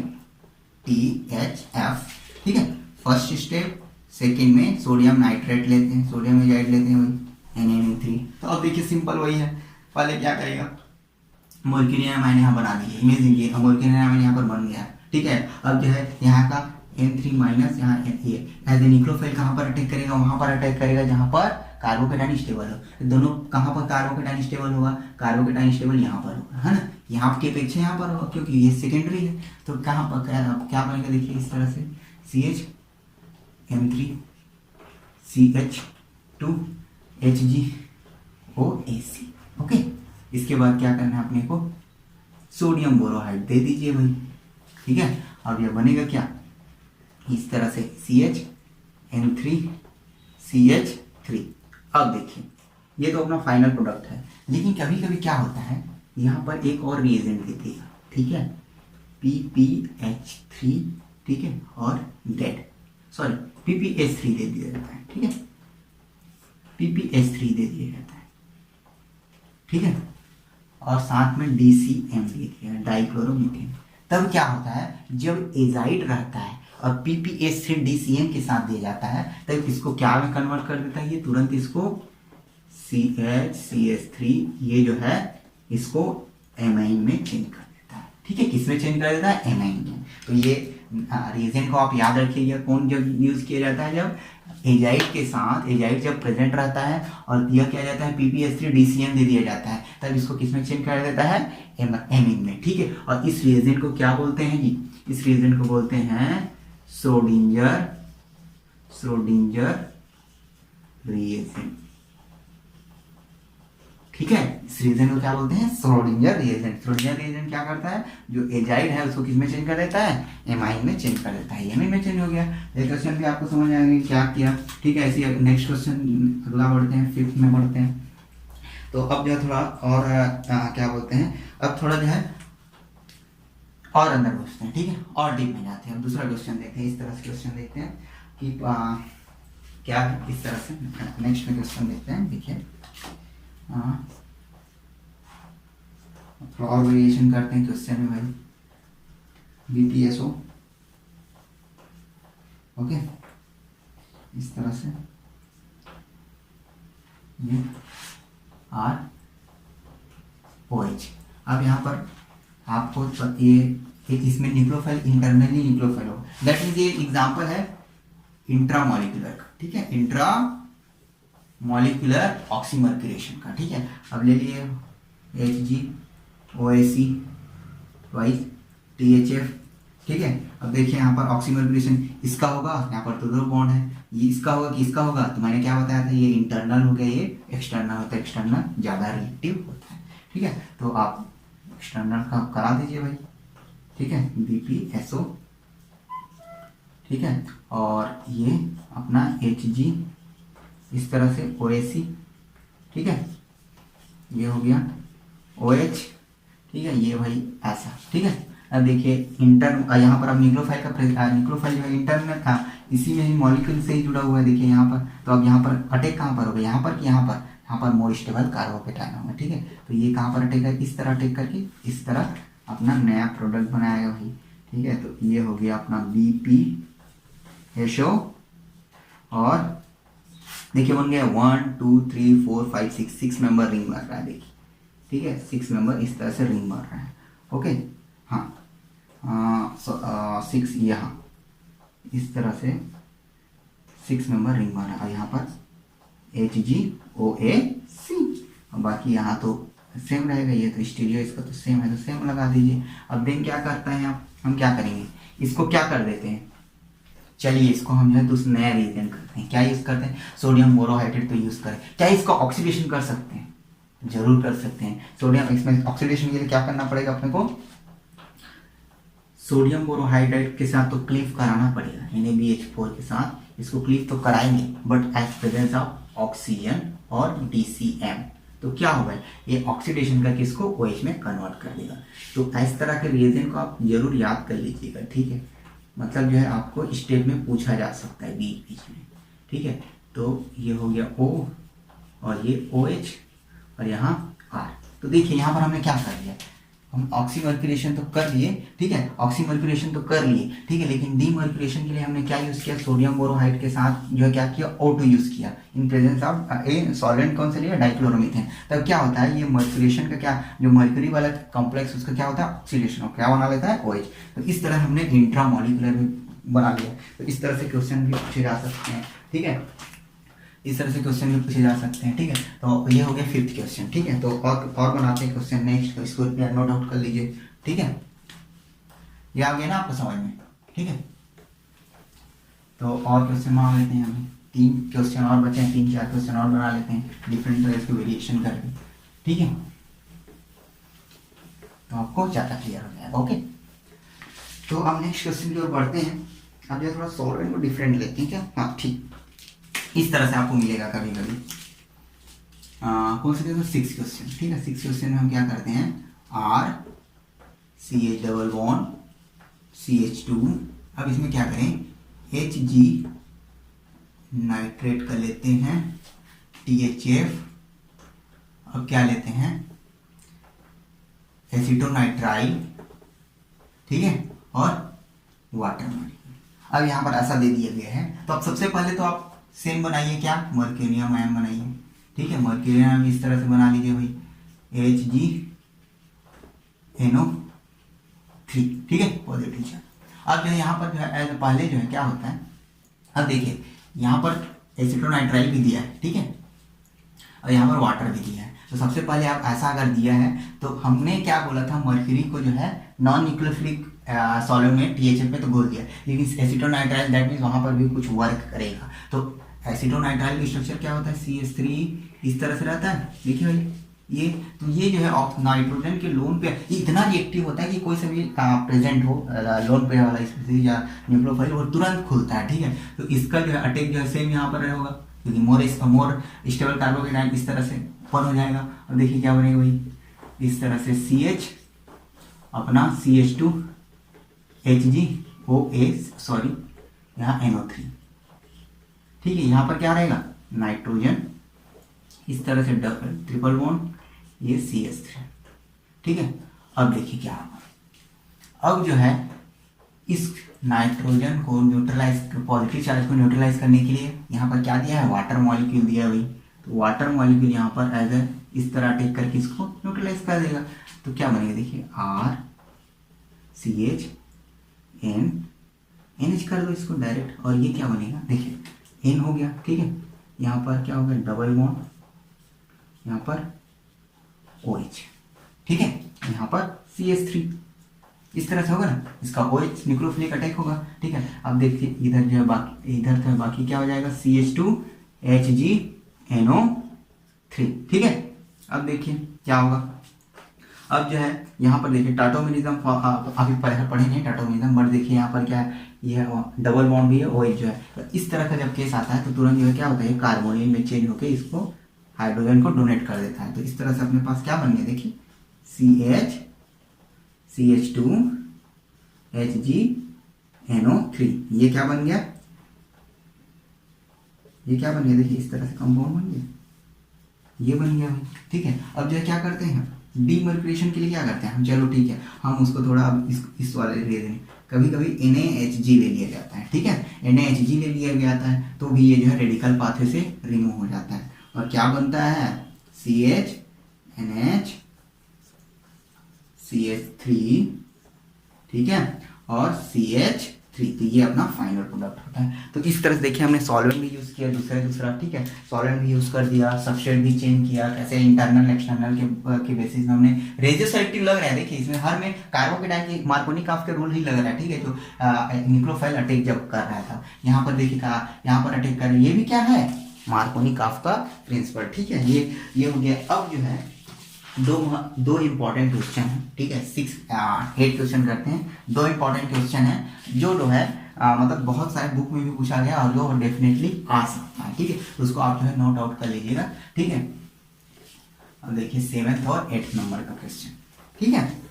THF, ठीक है। फर्स्ट स्टेप, सेकेंड में सोडियम नाइट्रेट लेते हैं, सोडियम एजाइड लेते हैं वही NaNO3। तो अब देखिए सिंपल वही है, पहले क्या करेगा, मोलक्यूलर अमाइन यहाँ बना दिए, इमेजिन किए मोलक्यूलर अमाइन यहाँ पर बन गया, ठीक है। अब जो है यहाँ का N3 माइनस यहाँ एज ए न्यूक्लियोफाइल कहाँ पर अटैक करेगा, वहाँ पर अटैक करेगा जहाँ पर कार्बोकेटाइन स्टेबल हो। दोनों कहाँ पर कार्बोकेटाइन स्टेबल होगा, कार्बोकेटाइन स्टेबल यहाँ पर होगा, है ना, यहाँ की अपेक्षा यहाँ पर होगा क्योंकि ये सेकेंडरी है। तो कहाँ पर क्या बनेगा, देखिए इस तरह से CH M3 CH2 HgOAC, okay. इसके बाद क्या करना है अपने को, सोडियम बोरोहाइड दे दीजिए भाई, ठीक है। अब यह बनेगा क्या, इस तरह से CH N3 CH3। अब देखिए ये तो अपना फाइनल प्रोडक्ट है, लेकिन कभी कभी क्या होता है, यहाँ पर एक और रिएजेंट देते हैं, ठीक है, PPH3, ठीक है, और PPH3 दे दिया जाता है, ठीक है, PPH3 दे दिया जाता है, ठीक है, और साथ में DCM दे दिया, डाइक्लोरोमीथेन। तब क्या होता है, जब एजाइड रहता है और PPH3 DCM के साथ दिया जाता है, तब इसको क्या में कन्वर्ट कर देता है, ये तुरंत इसको CH3 ये जो है इसको एमाइन में चेंज कर देता है, ठीक है। किस में चेंज कर देता है, एमाइन में। तो ये रीजन को आप याद रखिएगा, कौन जब यूज किया जाता है, जब एजाइड के साथ, एजाइड जब प्रेजेंट रहता है और दिया किया जाता है PPH3 DCM दे दिया जाता है, तब इसको किस में चेंज कर देता है, एमाइन में, ठीक है। और इस रिएजेंट को क्या बोलते हैं जी, इस रिएजेंट को बोलते हैं श्रोडिंगर रिएजेंट, ठीक है। इस रिएजेंट को क्या बोलते हैं, श्रोडिंगर रिएजेंट। श्रोडिंगर रिएजेंट क्या करता है, जो एजाइड है उसको किस में चेंज कर देता है, एमाइन में चेंज कर देता है, एमाइन में चेंज हो गया। ये क्वेश्चन भी आपको समझ आएगा क्या किया, ठीक है। ऐसे नेक्स्ट क्वेश्चन अगला बढ़ते हैं, 5th में बढ़ते हैं। तो अब जो है थोड़ा और क्या बोलते हैं, अब थोड़ा जो है और अंदर घुसते हैं, ठीक है, और डीप में जाते हैं। अब दूसरा क्वेश्चन देखते हैं, इस तरह से क्वेश्चन देखते हैं कि क्या है, इस तरह से नेक्स्ट में क्वेश्चन देखते हैं। देखिए थोड़ा और वेरिएशन करते हैं क्वेश्चन में भाई, BPSO, ओके, इस तरह से ये ROH। अब यहाँ पर आपको ये इसमें न्यूक्लियोफाइल इंटरनली न्यूक्लियोफाइल हो, दैट मीन्स ये एग्जांपल है इंट्रामोलिकुलर का, ठीक है, इंट्रामोलिकुलर ऑक्सीमर्क्यूरेशन का, ठीक है। अब ले लिए HgOAC ट्वाइस THF, ठीक है। अब देखिए यहाँ पर ऑक्सीमर्क्यूरेशन इसका होगा, यहाँ पर तो दो बॉन्ड है, ये इसका होगा कि इसका होगा, तो मैंने क्या बताया था, ये इंटरनल हो गया, ये एक्सटर्नल होता है, एक्सटर्नल ज़्यादा रिएक्टिव होता है, ठीक है। तो आप एक्सटर्नल का करा दीजिए भाई, ठीक है, BPSO, ठीक है, और ये अपना Hg इस तरह से OAC, ठीक है, ये हो गया OH, ठीक है, ये भाई ऐसा, ठीक है। अब देखिए यहाँ पर अब न्यूक्लियोफाइल का न्यूक्लियोफाइल जो है इंटरनल था, इसी में ही मॉलिक्यूल से ही जुड़ा हुआ है, देखिए यहाँ पर। तो अब यहाँ पर अटैक कहाँ पर होगा, यहाँ पर कि यहाँ पर मोर स्टेबल कार्बोकेटाइन होगा, ठीक है। तो ये कहाँ पर अटैक है, इस तरह अटैक करके इस तरह अपना नया प्रोडक्ट बनाएगा भाई, ठीक है। तो ये हो गया अपना BPSO, और देखिए बन गया 1 2 3 4 5 6 मेंबर रिंग बन रहा है, देखिए, ठीक है, 6 मेंबर इस तरह से रिंग बन रहा है, ओके। हाँ 6 यहाँ इस तरह से 6 मेंबर रिंग बन रहा है, यहाँ पर HgOAC, और बाकी यहाँ तो सेम रहेगा, ये तो स्टीरियो इसका तो सेम है, तो सेम लगा दीजिए। अब देन क्या करता है, हम क्या करेंगे, इसको क्या कर देते हैं, चलिए इसको हम जो है तो नया रिएजेंट करते हैं। क्या यूज करते हैं, सोडियम बोरोहाइड्रेट तो यूज करें। क्या इसका ऑक्सीडेशन कर सकते हैं, जरूर कर सकते हैं। सोडियम, इसमें ऑक्सीडेशन के लिए क्या करना पड़ेगा अपने को, सोडियम बोरोहाइड्रेट के साथ तो क्लीव कराना पड़ेगा, NaBH4 के साथ इसको क्लीव तो कराएंगे, but as presence of oxygen और DCM, तो क्या होगा, ये ऑक्सीडेशन करके इसको OH में कन्वर्ट कर देगा। तो इस तरह के रिएजेंट को आप जरूर याद कर लीजिएगा, ठीक है। मतलब जो है आपको स्टेप में पूछा जा सकता है बीच बीच में, ठीक है। तो ये हो गया O, और ये OH और यहाँ R। तो देखिए यहाँ पर हमने क्या कर दिया, हम ऑक्सीमर्क्यूरेशन तो कर लिए, ठीक है, ऑक्सीमर्क्यूरेशन तो कर लिए, ठीक है, लेकिन डीमर्क्यूरेशन के लिए हमने क्या यूज़ किया, सोडियम बोरोहाइड के साथ जो है क्या किया, O2 यूज़ किया in presence of a solvent कौन सा लिया, डाइक्लोरोमीथेन। तब क्या होता है, ये मर्क्यूरेशन का क्या, जो मर्क्यूरी वाला कॉम्प्लेक्स उसका क्या होता है, ऑक्सीडेशन, और क्या बना लेता है, OH। तो इस तरह हमने इंट्रामॉलिक्यूलर भी बना लिया। तो इस तरह से क्वेश्चन भी पूछे जा सकते हैं, ठीक है, इस तरह से क्वेश्चन भी पूछे जा सकते हैं, ठीक है। तो ये हो गया 5th क्वेश्चन, ठीक है। तो और बनाते हैं क्वेश्चन नेक्स्ट, तो इसको नोट आउट कर लीजिए, ठीक है, ये आ गया ना आपको समझ में, ठीक है। तो और क्वेश्चन बना लेते हैं, हमें 3 क्वेश्चन और बचे हैं, 3-4 क्वेश्चन और बना लेते हैं डिफरेंट तरह के वेरिएशन करके, ठीक है, तो आपको ज़्यादा क्लियर हो जाएगा। ओके, तो अब नेक्स्ट क्वेश्चन की ओर बढ़ते हैं। अब जो थोड़ा सॉल्वेंट को डिफरेंट लेते हैं क्या, हाँ ठीक, इस तरह से आपको मिलेगा कभी कभी। कौन सा देखो 6 क्वेश्चन, ठीक है। 6 क्वेश्चन में हम क्या करते हैं, RCH डबल बॉन्ड CH2। अब इसमें क्या करें, Hg नाइट्रेट कर लेते हैं, THF, अब क्या लेते हैं, एसिटोनाइट्राइल, ठीक है, और वाटर मॉलिक्यूल। अब यहाँ पर ऐसा दे दिया गया है, तो अब सबसे पहले तो आप सेम बनाइए, क्या, मर्क्यूरियम आयन बनाइए, ठीक है। मर्क्यूरियम इस तरह से बना लीजिए भाई, HgNO3, ठीक है, पॉजिटिव चार्ज। अब जो है यहाँ पर जो है पहले जो है क्या होता है, अब देखिए यहाँ पर एसिटोनाइट्राइल भी दिया है, ठीक है, और यहाँ पर वाटर भी दिया है। तो सबसे पहले आप ऐसा अगर दिया है तो हमने क्या बोला था, मर्क्यूरी को जो है नॉन न्यूक्लियोफिलिक सॉल्वेंट में THF में तो घोल दिया, लेकिन एसिटोनाइट्राइल दैट मीन्स वहाँ पर भी कुछ वर्क करेगा। तो एसिटोनाइट्राइल की स्ट्रक्चर क्या होता है, CH3 इस तरह से रहता है, देखिए भाई ये, तो ये जो है नाइट्रोजन के लोन पे इतना रिएक्टिव होता है कि कोई से भी प्रेजेंट हो लोन पे वाला स्पीसीज या न्यूक्लियोफाइल वो तुरंत खुलता है, ठीक है। तो इसका जो है अटैक जो है सेम यहाँ पर होगा, क्योंकि मोर स्टेबल कार्बोकेटाइन इस तरह से ओपन हो जाएगा, और देखिए क्या बनेगा भाई, इस तरह से CH अपना CH2 HgOH सॉरी यहाँ NO3, ठीक है। यहाँ पर क्या रहेगा, नाइट्रोजन इस तरह से ट्रिपल बॉन्ड, ये CH3, ठीक है। अब देखिए क्या होगा, अब जो है इस नाइट्रोजन को न्यूट्रलाइज, पॉजिटिव चार्ज को न्यूट्रलाइज करने के लिए यहाँ पर क्या दिया है, वाटर मॉलिक्यूल दिया है भाई। तो वाटर मॉलिक्यूल यहाँ पर एज ए इस तरह अटैक करके इसको न्यूट्रलाइज कर देगा। तो क्या बनेगा, देखिए NH कर दो इसको डायरेक्ट, और ये क्या बनेगा, देखिए N हो गया, ठीक है। यहाँ पर क्या हो गया, डबल बॉन्ड, यहाँ पर OH, ठीक है, यहाँ पर CH3 इस तरह से होगा ना, इसका OH न्यूक्लियोफिलिक अटैक होगा, ठीक है। अब देखिए इधर जो है बाकी, इधर तो बाकी क्या हो जाएगा, CH2 HgNO3, ठीक है। अब देखिए क्या होगा, अब जो है यहाँ पर देखिए टाटोमेरिज्म, अभी पढ़े नहीं टाटोमेरिज्म, बट देखिए यहाँ पर क्या है, ये डबल बॉन्ड भी है, OH जो है, तो इस तरह का जब केस आता है तो तुरंत जो है क्या होता है, कार्बोनिल में चेंज होकर इसको हाइड्रोजन को डोनेट कर देता है। तो इस तरह से अपने पास क्या बन गया, देखिए CH2 HgNO3, ये क्या बन गया, ये क्या बन गया, देखिए इस तरह से कंपाउंड बन गया, ये बन गया भाई, ठीक है। अब जो है क्या करते हैं, डीमर्क्यूरेशन के लिए क्या करते हैं हम, चलो ठीक है, हम उसको थोड़ा अब इस वाले ले दें, कभी कभी NaHg ले लिया जाता है, ठीक है, NaHg ले लिया जाता है तो भी ये जो है रेडिकल पाथवे से रिमूव हो जाता है, और क्या बनता है, CH CH3, ठीक है, और CH3, तो ये अपना फाइनल प्रोडक्ट होता है। तो इस तरह से देखिए हमने सॉल्वेंट भी यूज़ किया दूसरा, ठीक है, सॉल्वेंट भी यूज़ कर दिया, सबस्ट्रेट भी चेंज किया, कैसे इंटरनल एक्सटर्नल के बेसिस में हमने रेडियो सेलेक्टिव लग रहा है, देखिए इसमें हर में कार्बोकेटाइन की मार्कोनिकॉफ के रूल ही लग रहा है, ठीक है, जो न्यूक्लियोफाइल अटैक जब कर रहा था, यहाँ पर देखिए यहाँ पर अटैक कर रहा है, ये भी क्या है, मार्कोनिकॉफ का प्रिंसिपल, ठीक है, ये हो गया। अब जो है दो इंपॉर्टेंट क्वेश्चन है, ठीक है, 8 क्वेश्चन करते हैं, 2 इंपॉर्टेंट क्वेश्चन है जो है मतलब बहुत सारे बुक में भी पूछा गया और जो डेफिनेटली आ सकता है, ठीक है, तो उसको आप जो है नोट आउट कर लीजिएगा, ठीक है। अब देखिए 7th और 8th नंबर का क्वेश्चन, ठीक है।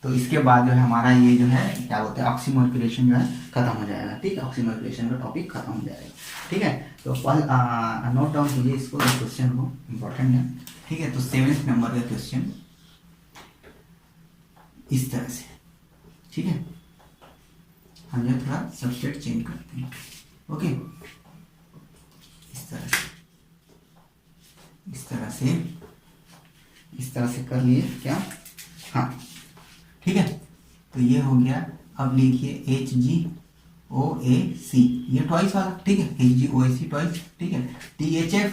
तो इसके बाद जो है हमारा ये जो है क्या बोलते हैं, ऑक्सीमर्क्यूरेशन जो है खत्म हो जाएगा, ठीक है, ऑक्सीमर्क्यूरेशन का टॉपिक खत्म हो जाएगा, ठीक है। ठीक है। तो नोट डाउन कीजिए इसको, क्वेश्चन को, इम्पोर्टेंट है, ठीक है। तो 7 नंबर का क्वेश्चन इस तरह से, ठीक है। हम जो थोड़ा सबसेट चेंज करते हैं, ओके, इस तरह से, इस तरह से कर लिए क्या, हाँ, ठीक है। तो ये हो गया। अब लिखिए HgOAc, ये ट्वाइस वाला, ठीक है, HgOAc ट्वाइस, ठीक है। THF,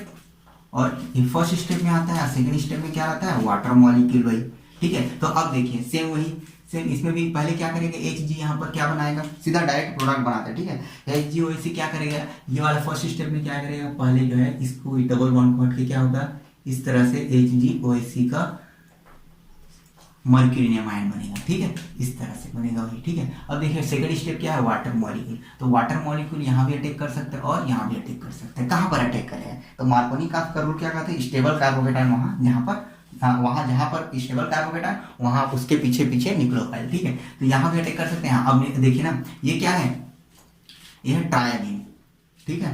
और ये फर्स्ट स्टेप में आता है, सेकंड स्टेप में क्या आता है, वाटर मॉलिक्यूल वही, ठीक है। तो अब देखिए सेम वही, सेम इसमें भी पहले क्या करेगा, Hg यहाँ पर क्या बनाएगा, सीधा डायरेक्ट प्रोडक्ट बनाता है, ठीक है। HgOAc क्या करेगा, ये वाला फर्स्ट स्टेप में क्या करेगा, पहले जो है इसको डबल बॉन्ड को हट के क्या होगा, इस तरह से HgOAc का मर्क्यूरियम आयन बनेगा, ठीक है, इस तरह से बनेगा वही, ठीक है। अब देखिए सेकंड स्टेप क्या है, वाटर मॉलिक्यूल। तो वाटर मॉलिक्यूल यहाँ भी अटैक कर सकता है और यहाँ भी अटैक कर सकता है। कहाँ पर अटैक करेगा, तो मार्कोनी का रूल क्या कहते हैं, स्टेबल कार्बोकेटायन वहाँ जहाँ पर, वहाँ जहाँ पर स्टेबल कार्बोकेटायन वहाँ उसके पीछे पीछे न्यूक्लियोफाइल, ठीक है। तो यहाँ भी अटैक कर सकते हैं। अब देखिए ना, ये क्या है, ये है ट्रायाजीन, ठीक है,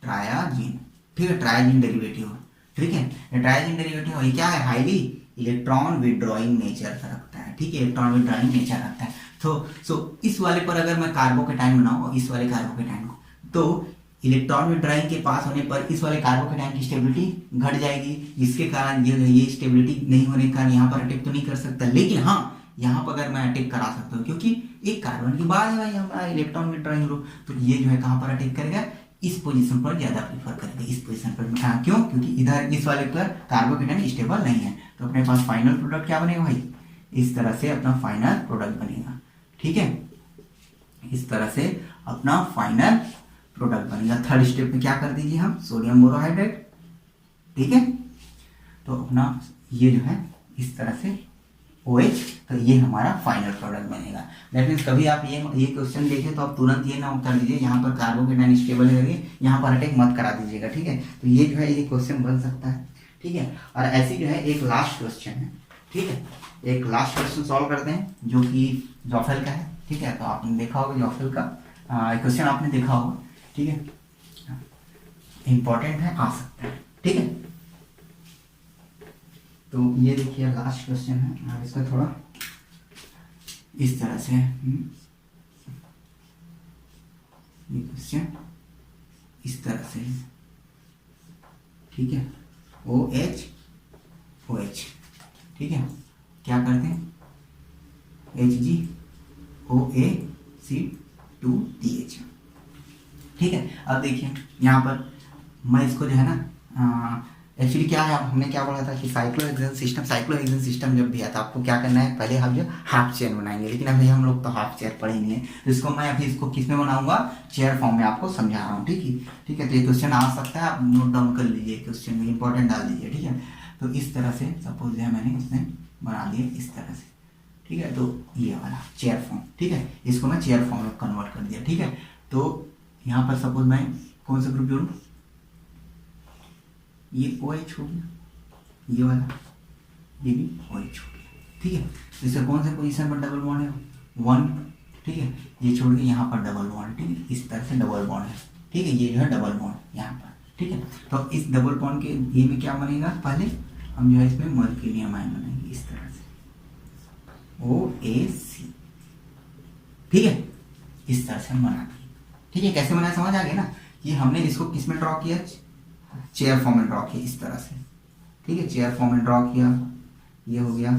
ट्रायाजीन, ठीक है, ट्रायाजीन डेरिवेटिव, ठीक है। ट्रायाजीन डेरिवेटिव ये क्या है, हाईली इलेक्ट्रॉन विड्रॉइंग नेचर रखता है, ठीक है, इलेक्ट्रॉन विड्रॉइंग नेचर रखता है। तो इस वाले पर अगर मैं कार्बोकेटायन बनाऊं और इस वाले कार्बोकेटायन को, तो इलेक्ट्रॉन विड्रॉइंग के पास होने पर इस वाले कार्बोकेटायन की स्टेबिलिटी घट जाएगी, जिसके कारण ये स्टेबिलिटी नहीं होने के कारण यहाँ पर अटैक तो नहीं कर सकता, लेकिन हाँ यहाँ पर अगर मैं अटैक करा सकता हूँ, क्योंकि एक कार्बन की बात है भाई हमारा इलेक्ट्रॉन विड्रॉइंग ग्रुप, तो ये जो है कहाँ पर अटैक करेगा, इस पोजीशन पर ज्यादा प्रीफर करेंगे, इस पोजीशन पर। हाँ, क्यों, क्योंकि इधर इस वाले पर कार्बोकेटायन स्टेबल नहीं है। तो अपने पास फाइनल प्रोडक्ट क्या बनेगा भाई, इस तरह से अपना फाइनल प्रोडक्ट बनेगा, ठीक है, इस तरह से अपना फाइनल प्रोडक्ट बनेगा। थर्ड स्टेप में क्या कर दीजिए हम, सोडियम बोरोहाइड्रेट, ठीक है। तो अपना ये जो है इस तरह से OH, तो ये हमारा फाइनल प्रोडक्ट बनेगा। दैट मीन्स कभी आप ये क्वेश्चन देखें तो आप तुरंत ये ना कर दीजिए यहाँ पर कार्बोकेटायन स्टेबल है, यहाँ पर अटैक मत करा दीजिएगा, ठीक है। तो ये जो है ये क्वेश्चन बन सकता है, ठीक है। और ऐसी जो है एक लास्ट क्वेश्चन है, ठीक है, एक लास्ट क्वेश्चन सॉल्व करते हैं जो कि जॉफेल का है, ठीक है। तो आपने देखा होगा जॉफेल का क्वेश्चन, आपने देखा होगा, ठीक है, इंपॉर्टेंट है, आ सकता है, ठीक है। तो ये देखिए लास्ट क्वेश्चन है, अब इसका थोड़ा इस तरह से ये क्वेश्चन इस तरह से, ठीक है, OH, ठीक है, क्या करते हैं, HgOAc2TH, ठीक है। अब देखिए यहाँ पर मैं इसको जो है ना, एक्चुअली क्या है, हमने क्या बोला था कि साइक्लोहेक्सेन सिस्टम जब भी आता है आपको क्या करना है, पहले हम जो हाफ चेयर बनाएंगे, लेकिन अभी हम लोग तो हाफ चेयर पढ़े नहीं है, तो इसको मैं अभी इसको किस में बनाऊंगा, चेयर फॉर्म में आपको समझा रहा हूँ, ठीक है। तो ये क्वेश्चन आ सकता है, आप नोट डाउन कर लीजिए, क्वेश्चन में इंपॉर्टेंट डाल दीजिए, ठीक है। तो इस तरह से सपोज है मैंने इसमें बना दिया इस तरह से, ठीक है। तो ये वाला चेयर फॉर्म, ठीक है, इसको मैं चेयर फॉर्म में कन्वर्ट कर दिया, ठीक है। तो यहाँ पर सपोज मैं कौन सा ग्रुप जोड़ूँ, ये OH हो गया, ये वाला, ये भी OH हो गया, ठीक है। इसका कौन सा पोजीशन पर डबल बॉन्ड है, 1, ठीक है। ये छोड़ के यहाँ पर डबल बॉन्ड, ठीक है, इस तरह से डबल बॉन्ड है, ठीक है। ये जो है डबल बॉन्ड यहाँ पर, ठीक है। तो इस डबल बॉन्ड के ये में क्या बनेगा, पहले हम जो है इसमें मर्क्यूरियम आयन बनाएंगे इस तरह से, OAc, ठीक है, इस तरह से हम बना दिए, ठीक है। कैसे बनाया समझ आ गया ना, ये हमने इसको किस में ड्रॉ किया, चेयर फॉर्म में ड्रॉ किया इस तरह से, ठीक है, चेयर फॉर्म में ड्रॉ किया, ये हो गया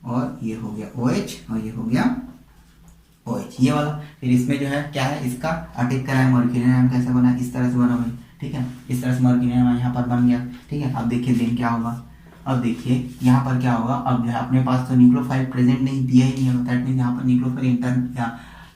और ये हो गया OH और ये हो गया OH, ये वाला। फिर इसमें जो है क्या है, इसका अटैक करा है मर्क्यूरियम, कैसे बना, इस तरह से बना भाई, ठीक है, इस तरह से मर्क्यूरियम यहाँ पर बन गया, ठीक है। अब देखिए देन क्या होगा, अब देखिए यहाँ पर क्या होगा, अब जो है अपने पास तो न्यूक्लियोफाइल प्रेजेंट नहीं दिया ही नहीं है, दैट मीन्स यहाँ पर न्यूक्लियोफाइल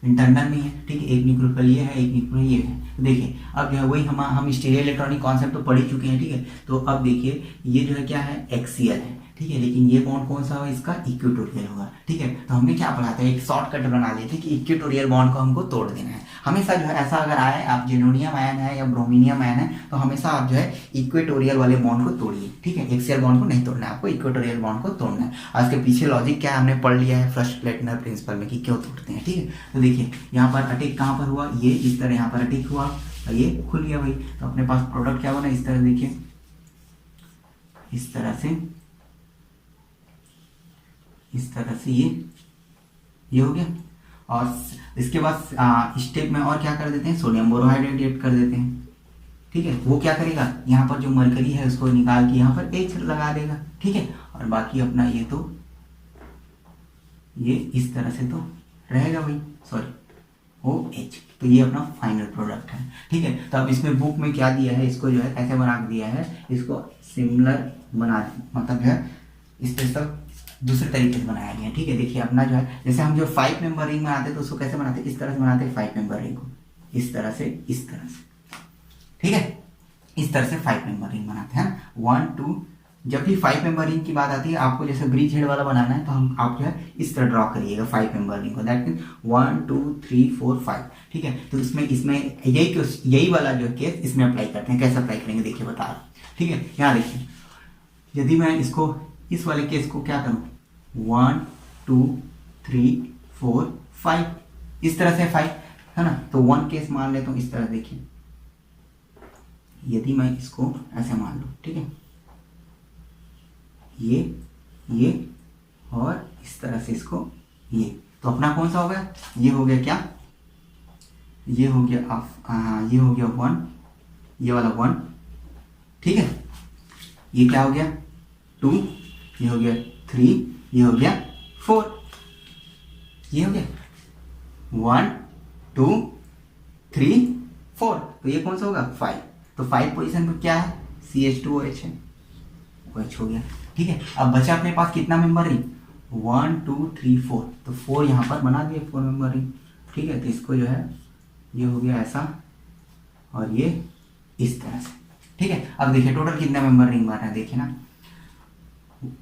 इंटरनल में है, ठीक है, एक न्यूक्लियोफाइल ये है, एक न्यूक्लियोफाइल ये है। तो देखिए अब जो है वही हम स्टीरियो इलेक्ट्रॉनिक कॉन्सेप्ट तो पढ़ ही चुके हैं, ठीक है। तो अब देखिए ये जो है क्या है, एक्सियल है, ठीक है, लेकिन ये बॉन्ड कौन सा होगा, इसका इक्वेटोरियल होगा, ठीक है। तो हमने क्या पढ़ा था, एक शॉर्टकट बना लिए थे कि इक्वेटोरियल बॉन्ड को हमको तोड़ देना है। हमेशा जो है ऐसा अगर आए, आप जेनोनियम आयन है या ब्रोमीनियम आयन है, तो हमेशा आप जो है इक्वेटोरियल वाले बॉन्ड को तोड़िए, ठीक है, एक्सियल बॉन्ड को नहीं तोड़ना है, आपको इक्वेटोरियल बॉन्ड को तोड़ना है। और इसके पीछे लॉजिक क्या है हमने पढ़ लिया है फर्स्ट प्लेटनर प्रिंसिपल में कि क्यों तोड़ते हैं, ठीक है। तो देखिए यहाँ पर अटैक कहाँ पर हुआ, ये इस तरह यहाँ पर अटैक हुआ, और ये खुल गया भाई। तो अपने पास प्रोडक्ट क्या बना, इस तरह देखिए, इस तरह से ये हो गया। और इसके बाद स्टेप में और क्या कर देते हैं, सोडियम बोरोहाइड्रेट ऐड कर देते हैं। ठीक है, वो क्या करेगा, यहाँ पर जो मरकरी है उसको निकाल के यहाँ पर H लगा देगा। ठीक है, और बाकी अपना ये इस तरह से तो रहेगा भाई, सॉरी OH। तो ये अपना फाइनल प्रोडक्ट है। ठीक है, तो अब इसमें बुक में क्या दिया है, इसको जो है कैसे बना के दिया है, इसको सिमिलर बना, मतलब जो है स्पेशल दूसरे तरीके से बनाया गया है। ठीक है, देखिए अपना जो है, जैसे हम जो 5 मेंबर रिंग बनाते हैं तो उसको कैसे बनाते हैं, इस तरह से बनाते हैं 5 मेंबर रिंग को, इस तरह से। ठीक है, इस तरह से 5 मेंबर रिंग बनाते हैं। 1 2, जब भी 5 मेंबर रिंग की बात आती है, आपको जैसे ब्रिज हेड वाला बनाना है तो आप जो है इस तरह ड्रॉ करिएगा 5 मेंबर रिंग को, दैट मीन 1 2 3 4 5। ठीक है, तो इसमें यही वाला जो केस इसमें अप्लाई करते हैं। कैसे अप्लाई करेंगे देखिए, बता रहा हूँ। ठीक है, यहाँ देखिए, यदि मैं इसको इस वाले केस को क्या करूँ, 1 2 3 4 5, इस तरह से 5 है ना। तो 1 केस मान लेता हूँ, इस तरह देखिए, यदि मैं इसको ऐसे मान लूँ, ठीक है, ये और इस तरह से इसको ये, तो अपना कौन सा हो गया, ये हो गया क्या, ये हो गया ये हो गया 1, ये वाला 1। ठीक है, ये क्या हो गया 2, ये हो गया 3, ये हो गया 4, ये हो गया 1 2 3 4। तो ये कौन सा होगा 5। तो 5 पोजीशन पर क्या है, CH2OH है, OH हो गया। ठीक है, अब बचा अपने पास कितना मेंबर रिंग, 1 2 3 4। तो 4 यहाँ पर बना दिए 4 मेंबर रिंग। ठीक है, तो इसको जो है ये हो गया ऐसा और ये इस तरह से। ठीक है, अब देखिए टोटल कितना मेंबर रिंग बना है, देखिए ना,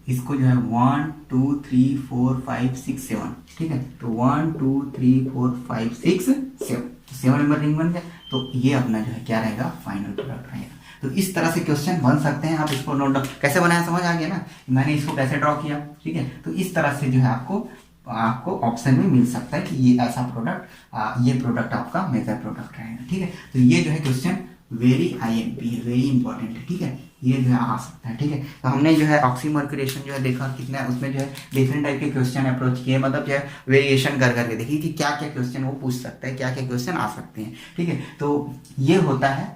इसको जो है 1 2 3 4 5 6 7। ठीक है, तो 1 2 3 4 5 6 7, 7 मेंबर रिंग बन गया। तो ये अपना जो है क्या रहेगा, फाइनल प्रोडक्ट रहेगा। तो इस तरह से क्वेश्चन बन सकते हैं। आप इसको नोट डाउन कैसे बनाया, समझ आ गया ना, मैंने इसको कैसे ड्रॉ किया। ठीक है, तो इस तरह से जो है आपको ऑप्शन में मिल सकता है कि ये ऐसा प्रोडक्ट, ये प्रोडक्ट आपका मेजर प्रोडक्ट रहेगा। ठीक है, तो ये जो है क्वेश्चन वेरी IMP है, वेरी इंपॉर्टेंट है। ठीक है, ये जो है आ सकता है। ठीक है, तो हमने जो है ऑक्सीमर्क्यूरेशन जो है देखा कितना है, उसमें जो है डिफरेंट टाइप के क्वेश्चन अप्रोच किए, मतलब जो है वेरिएशन कर करके देखिए कि क्या क्या क्वेश्चन वो पूछ सकता है, क्या क्या क्वेश्चन आ सकते हैं। ठीक है, तो ये होता है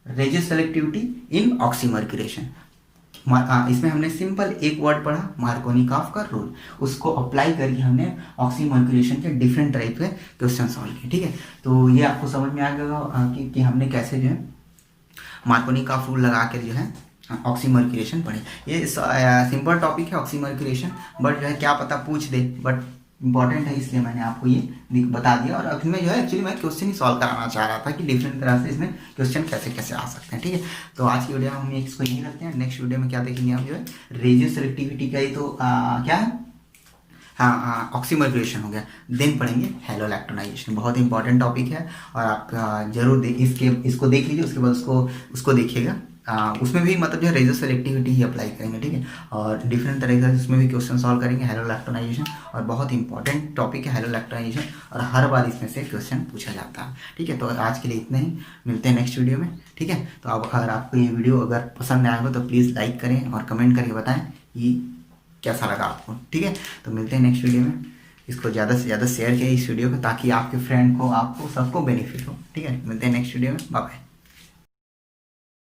रेजियो सेलेक्टिविटी इन ऑक्सीमर्क्यूरेशन। इसमें हमने सिंपल एक वर्ड पढ़ा, मार्कोनिकॉफ का रूल, उसको अप्लाई करके हमने ऑक्सीमर्क्यूरेशन के डिफरेंट टाइप के क्वेश्चन सॉल्व किए। ठीक है, तो ये आपको समझ में आ गया कि हमने कैसे जो है मार्कोनिकॉफ रूल लगा कर जो है ऑक्सीमर्क्यूरेशन पढ़े। ये सिंपल टॉपिक है ऑक्सीमर्क्यूरेशन, बट जो है क्या पता पूछ दे, बट इंपॉर्टेंट है इसलिए मैंने आपको ये बता दिया। और अब में जो है एक्चुअली मैं क्वेश्चन ही सॉल्व कराना चाह रहा था कि डिफरेंट तरह से इसमें क्वेश्चन कैसे कैसे आ सकते हैं। ठीक है, तो आज की वीडियो में हम इसको यही रखते हैं। नेक्स्ट वीडियो में क्या देखेंगे हम जो है रेजियो सेलेक्टिविटी का ही तो क्या है, हाँ ऑक्सीमर्क्यूरेशन हो गया, देन पढ़ेंगे हैलोलैक्टोनाइजेशन, बहुत इंपॉर्टेंट टॉपिक है और आप जरूर इसको देख लीजिए, उसके बाद उसको देखिएगा। उसमें भी मतलब जो है रेजियो सेलेक्टिविटी ही अप्लाई करेंगे। ठीक है, और डिफरेंट तरीके से उसमें भी क्वेश्चन सॉल्व करेंगे हैलोलैक्टोनाइजेशन, और बहुत इंपॉर्टेंट टॉपिक है हैलोलैक्टोनाइजेशन, और हर बार इसमें से क्वेश्चन पूछा जाता है। ठीक है, तो आज के लिए इतना ही, मिलते हैं नेक्स्ट वीडियो में। ठीक है, तो अब अगर आपको ये वीडियो अगर पसंद आया हो तो प्लीज़ लाइक करें और कमेंट करके बताएं कि कैसा लगा आपको। ठीक है, तो मिलते हैं नेक्स्ट वीडियो में। इसको ज़्यादा से ज़्यादा शेयर करें इस वीडियो को, ताकि आपके फ्रेंड को, आपको सबको बेनिफिट हो। ठीक है, मिलते हैं नेक्स्ट वीडियो में, बाय बाय।